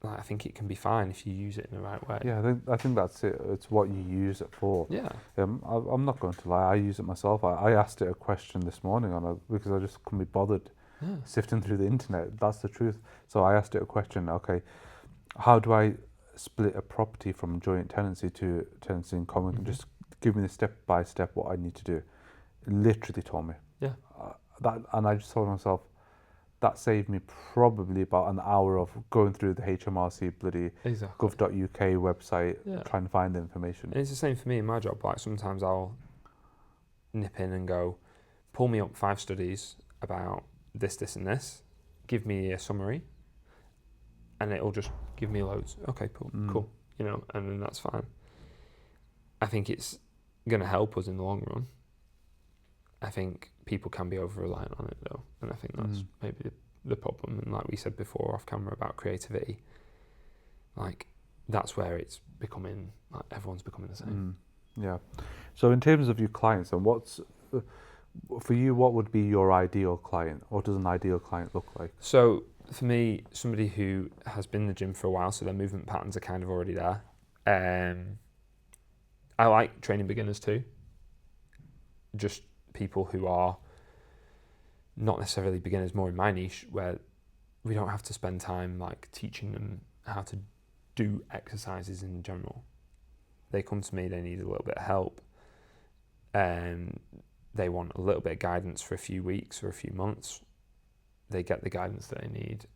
like, I think it can be fine if you use it in the right way. Yeah, I think that's it. It's what you use it for. Yeah. I'm not going to lie. I use it myself. I asked it a question this morning because I just couldn't be bothered sifting through the internet. That's the truth. So I asked it a question. Okay, how do I split a property from joint tenancy to tenancy in common? Just give me the step by step what I need to do. It literally told me. Yeah. And I just told myself, that saved me probably about an hour of going through the HMRC bloody gov.uk website, trying to find the information. And it's the same for me in my job. Like sometimes I'll nip in and go, pull me up 5 studies about this, this and this, give me a summary, and it'll just give me loads. Okay, cool, you know, and then that's fine. I think it's going to help us in the long run. I think people can be over-reliant on it though, and I think that's maybe the problem. And like we said before off camera about creativity, like that's where it's becoming, like everyone's becoming the same. Yeah. So in terms of your clients, and what's for you, what would be your ideal client? What does an ideal client look like? So for me, somebody who has been in the gym for a while, so their movement patterns are kind of already there. I like training beginners too. Just people who are not necessarily beginners, more in my niche, where we don't have to spend time like teaching them how to do exercises in general. They come to me, they need a little bit of help. They want a little bit of guidance for a few weeks or a few months. They get the guidance that they need.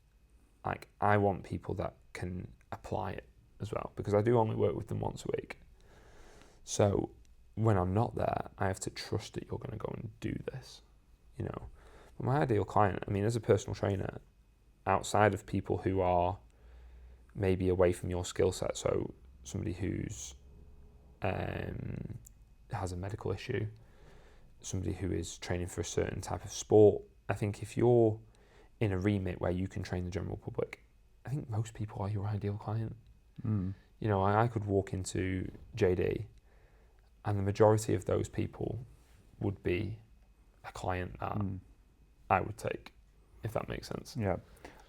Like, I want people that can apply it as well, because I do only work with them once a week. So when I'm not there, I have to trust that you're going to go and do this, you know. But my ideal client, I mean, as a personal trainer, outside of people who are maybe away from your skill set, so somebody who's has a medical issue, somebody who is training for a certain type of sport, I think if you're in a remit where you can train the general public, I think most people are your ideal client. You know, I could walk into JD and the majority of those people would be a client that I would take, if that makes sense. Yeah.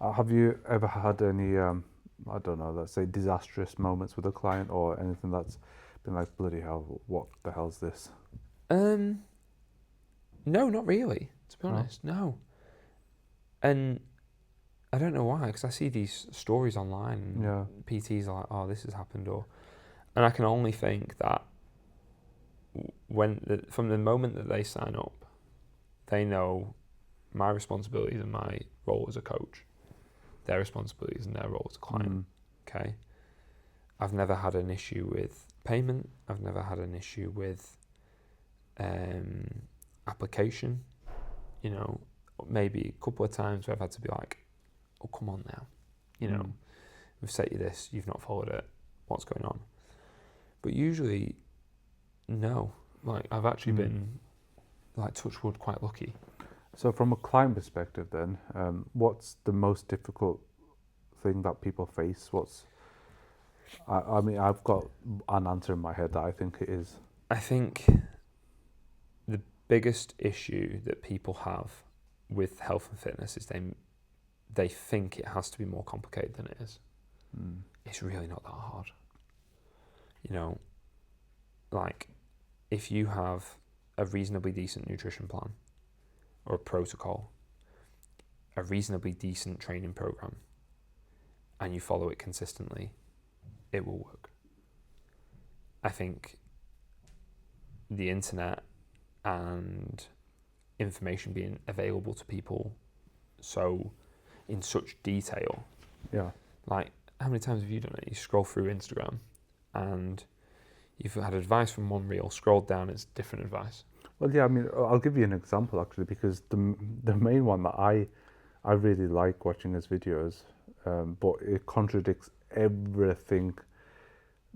Have you ever had any, I don't know, let's say disastrous moments with a client or anything that's been like, bloody hell, what the hell's this? No, not really, to be honest, no. And I don't know why, because I see these stories online, and PTs are like, oh, this has happened, and I can only think that from the moment that they sign up, they know my responsibilities and my role as a coach, their responsibilities and their role as a client, okay? I've never had an issue with payment, I've never had an issue with application, you know, maybe a couple of times where I've had to be like, oh, come on now, you know, we've set you this, you've not followed it, what's going on? But usually, no, like I've actually been, like, touch wood, quite lucky. So from a client perspective then, what's the most difficult thing that people face? I mean, I've got an answer in my head that I think it is. I think the biggest issue that people have with health and fitness is they think it has to be more complicated than it is. It's really not that hard. You know, like, if you have a reasonably decent nutrition plan or a protocol, a reasonably decent training program, and you follow it consistently, it will work. I think the internet and information being available to people so in such detail. Yeah. Like, how many times have you done it? You scroll through Instagram and you've had advice from one reel, scrolled down, it's different advice. Well, yeah, I mean, I'll give you an example actually, because the main one that I really like watching his videos, but it contradicts everything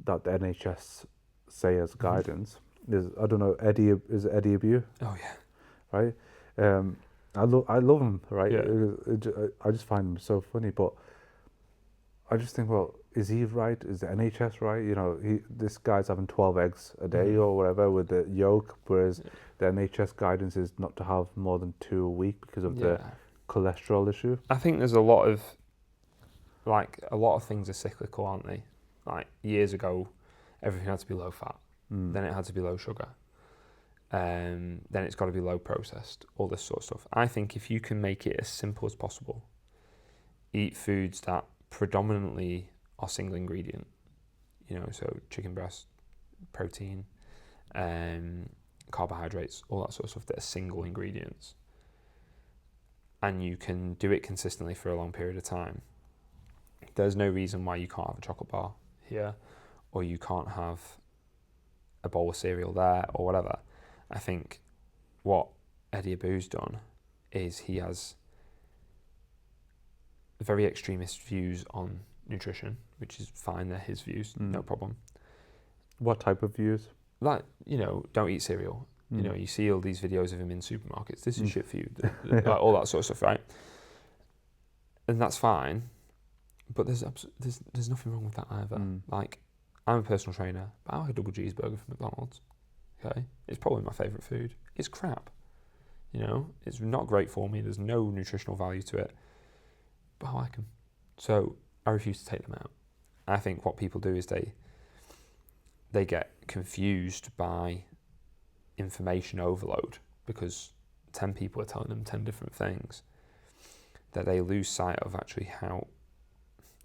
that the NHS say as guidance. Is, I don't know, Eddie Abu? Oh yeah. Right? I love him, right? Yeah. I just find him so funny, but I just think, well, is he right? Is the NHS right? You know, this guy's having 12 eggs a day or whatever with the yolk, whereas the NHS guidance is not to have more than 2 a week because of the cholesterol issue. I think there's a lot of things are cyclical, aren't they? Like, years ago, everything had to be low fat, then it had to be low sugar, then it's got to be low processed, all this sort of stuff. I think if you can make it as simple as possible, eat foods that predominantly are single ingredient, you know, so chicken breast, protein, carbohydrates, all that sort of stuff that are single ingredients, and you can do it consistently for a long period of time, there's no reason why you can't have a chocolate bar here, or you can't have a bowl of cereal there, or whatever. I think what Eddie Abu's done is he has very extremist views on nutrition, which is fine, they're his views, no problem. What type of views? Like, you know, don't eat cereal. You know, you see all these videos of him in supermarkets, this is shit for you, like, all that sort of stuff, right? And that's fine, but there's nothing wrong with that either. Like, I'm a personal trainer, but I like a double cheeseburger from McDonald's, okay? It's probably my favourite food. It's crap, you know? It's not great for me, there's no nutritional value to it. but I like them. So I refuse to take them out. I think what people do is they get confused by information overload because 10 people are telling them 10 different things, that they lose sight of actually how,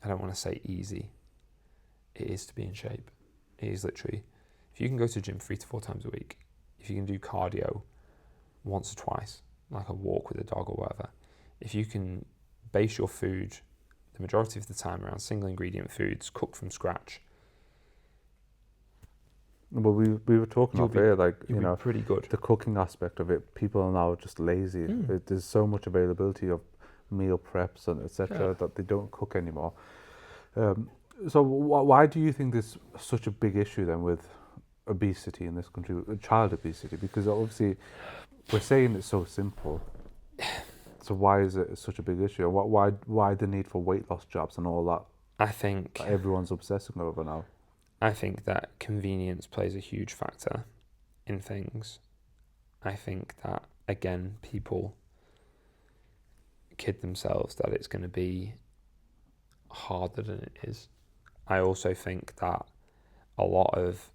I don't want to say easy it is to be in shape. It is literally, if you can go to the gym 3 to 4 times a week, if you can do cardio once or twice, like a walk with a dog or whatever, if you can base your food the majority of the time around single ingredient foods cooked from scratch. Well, we were talking off air, like, you know, pretty good. The cooking aspect of it, people are now just lazy. There's so much availability of meal preps and etc. that they don't cook anymore. So why do you think there's such a big issue then with obesity in this country, child obesity? Because obviously we're saying it's so simple. So why is it such a big issue? Why the need for weight loss jabs and all that? I think that everyone's obsessing over now. I think that convenience plays a huge factor in things. I think that, again, people kid themselves that it's going to be harder than it is. I also think that a lot of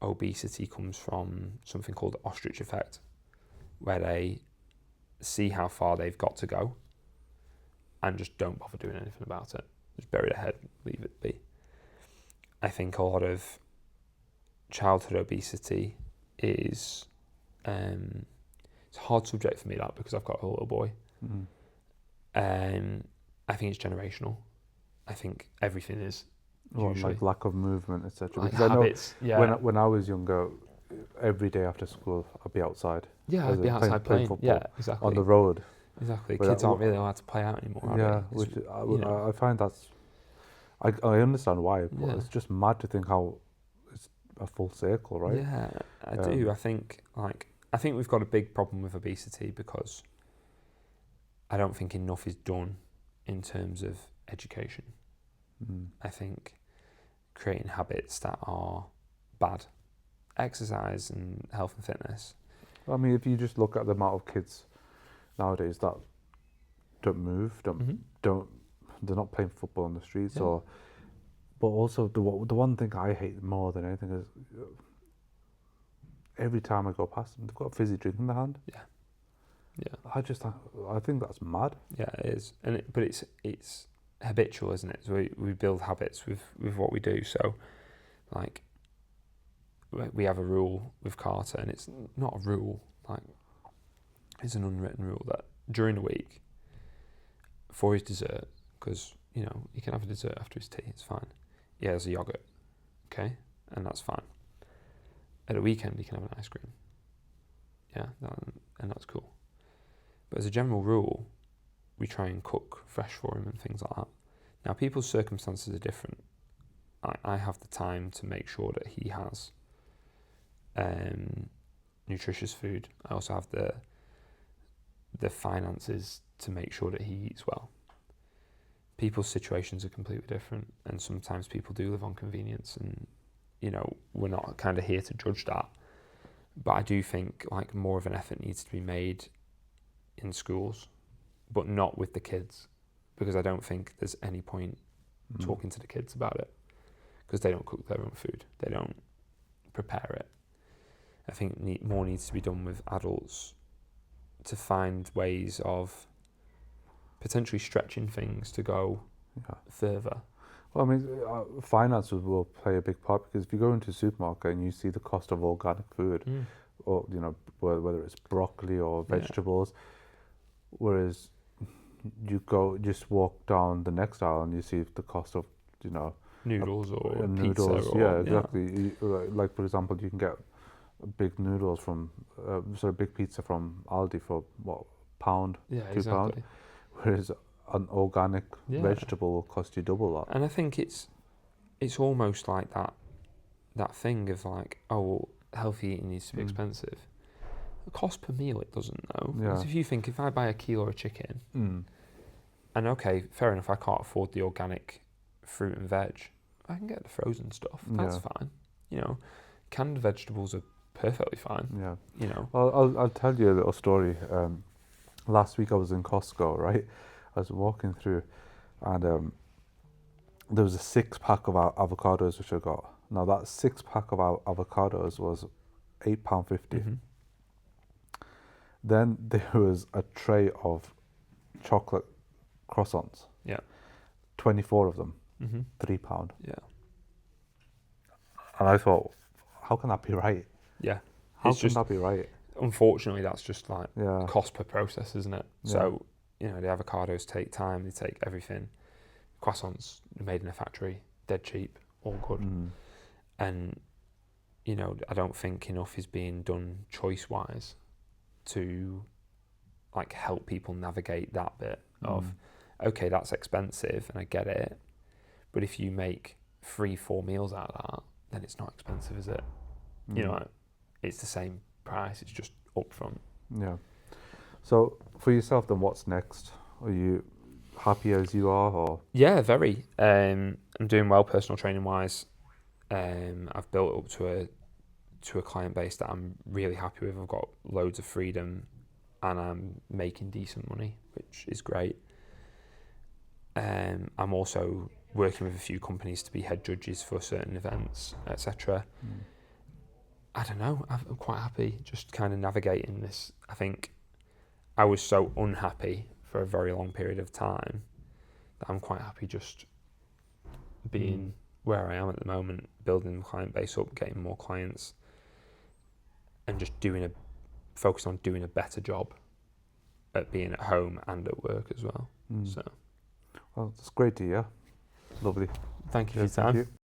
obesity comes from something called the ostrich effect, where they see how far they've got to go and just don't bother doing anything about it. Just bury their head, leave it be. I think a lot of childhood obesity is it's a hard subject for me, that, because I've got a little boy. I think it's generational. I think everything is usually. Like lack of movement, etc. Like because habits, I know when I was younger, every day after school I'd be outside. Yeah, I'd be outside playing football. Yeah, exactly. On the road. Exactly. Kids aren't really allowed to play out anymore, are they? Which I find that's. I understand why, but it's just mad to think how it's a full circle, right? Yeah, I do. I think we've got a big problem with obesity because I don't think enough is done in terms of education. I think creating habits that are bad, exercise and health and fitness. I mean, if you just look at the amount of kids nowadays that don't move, they're not playing football on the streets, but also the one thing I hate more than anything is every time I go past them, they've got a fizzy drink in their hand. I think that's mad. Yeah, it is, but it's habitual, isn't it? So we build habits with what we do. So, like, we have a rule with Carter, and it's not a rule, like, it's an unwritten rule that during the week, for his dessert, because, you know, he can have a dessert after his tea, it's fine. He has a yogurt, okay? And that's fine. At a weekend, he can have an ice cream. Yeah, and that's cool. But as a general rule, we try and cook fresh for him and things like that. Now, people's circumstances are different. I have the time to make sure that he has nutritious food. I also have the finances to make sure that he eats well. People's situations are completely different, and sometimes people do live on convenience, and, you know, we're not kind of here to judge that. But I do think, like, more of an effort needs to be made in schools, but not with the kids, because I don't think there's any point talking to the kids about it, because they don't cook their own food, they don't prepare it. I think more needs to be done with adults to find ways of potentially stretching things to go further. Well, I mean, finances will play a big part, because if you go into a supermarket and you see the cost of organic food, or, you know, whether it's broccoli or vegetables, whereas you just walk down the next aisle and you see the cost of, you know, noodles or noodles. Pizza Yeah, exactly. Like, for example, you can get big noodles from, big pizza from Aldi for what, £1, £2, whereas an organic vegetable will cost you double that. And I think it's almost like that thing of, like, oh, well, healthy eating needs to be expensive. The cost per meal, it doesn't, though. Because if you think, if I buy a kilo of chicken, and okay, fair enough, I can't afford the organic fruit and veg, I can get the frozen stuff. That's fine. You know, canned vegetables are perfectly fine. Yeah. You know. Well, I'll tell you a little story. Last week I was in Costco, right? I was walking through, and there was a 6-pack of avocados which I got. Now that 6-pack of avocados was £8.50. Mm-hmm. Then there was a tray of chocolate croissants. Yeah. 24 of them, Mm-hmm. £3. Yeah. And I thought, how can that be right? Yeah. How It's can just, that be right? unfortunately, that's just like Yeah. cost per process, isn't it? Yeah. So, you know, the avocados take time, they take everything. Croissants made in a factory, dead cheap, all good. Mm. And, you know, I don't think enough is being done choice-wise to, like, help people navigate that bit of, okay, that's expensive, and I get it, but if you make 3-4 meals out of that, then it's not expensive, is it? You know, it's the same price, it's just upfront. Yeah. So for yourself then, what's next? Are you happy as you are, or? Yeah, very. I'm doing well personal training wise. I've built up to a client base that I'm really happy with. I've got loads of freedom and I'm making decent money, which is great. I'm also working with a few companies to be head judges for certain events, etc. I don't know, I'm quite happy just kind of navigating this. I think I was so unhappy for a very long period of time that I'm quite happy just being where I am at the moment, building the client base up, getting more clients, and just focus on doing a better job at being at home and at work as well. So, Well, it's great to hear. Lovely. thank you for your Thank time. you.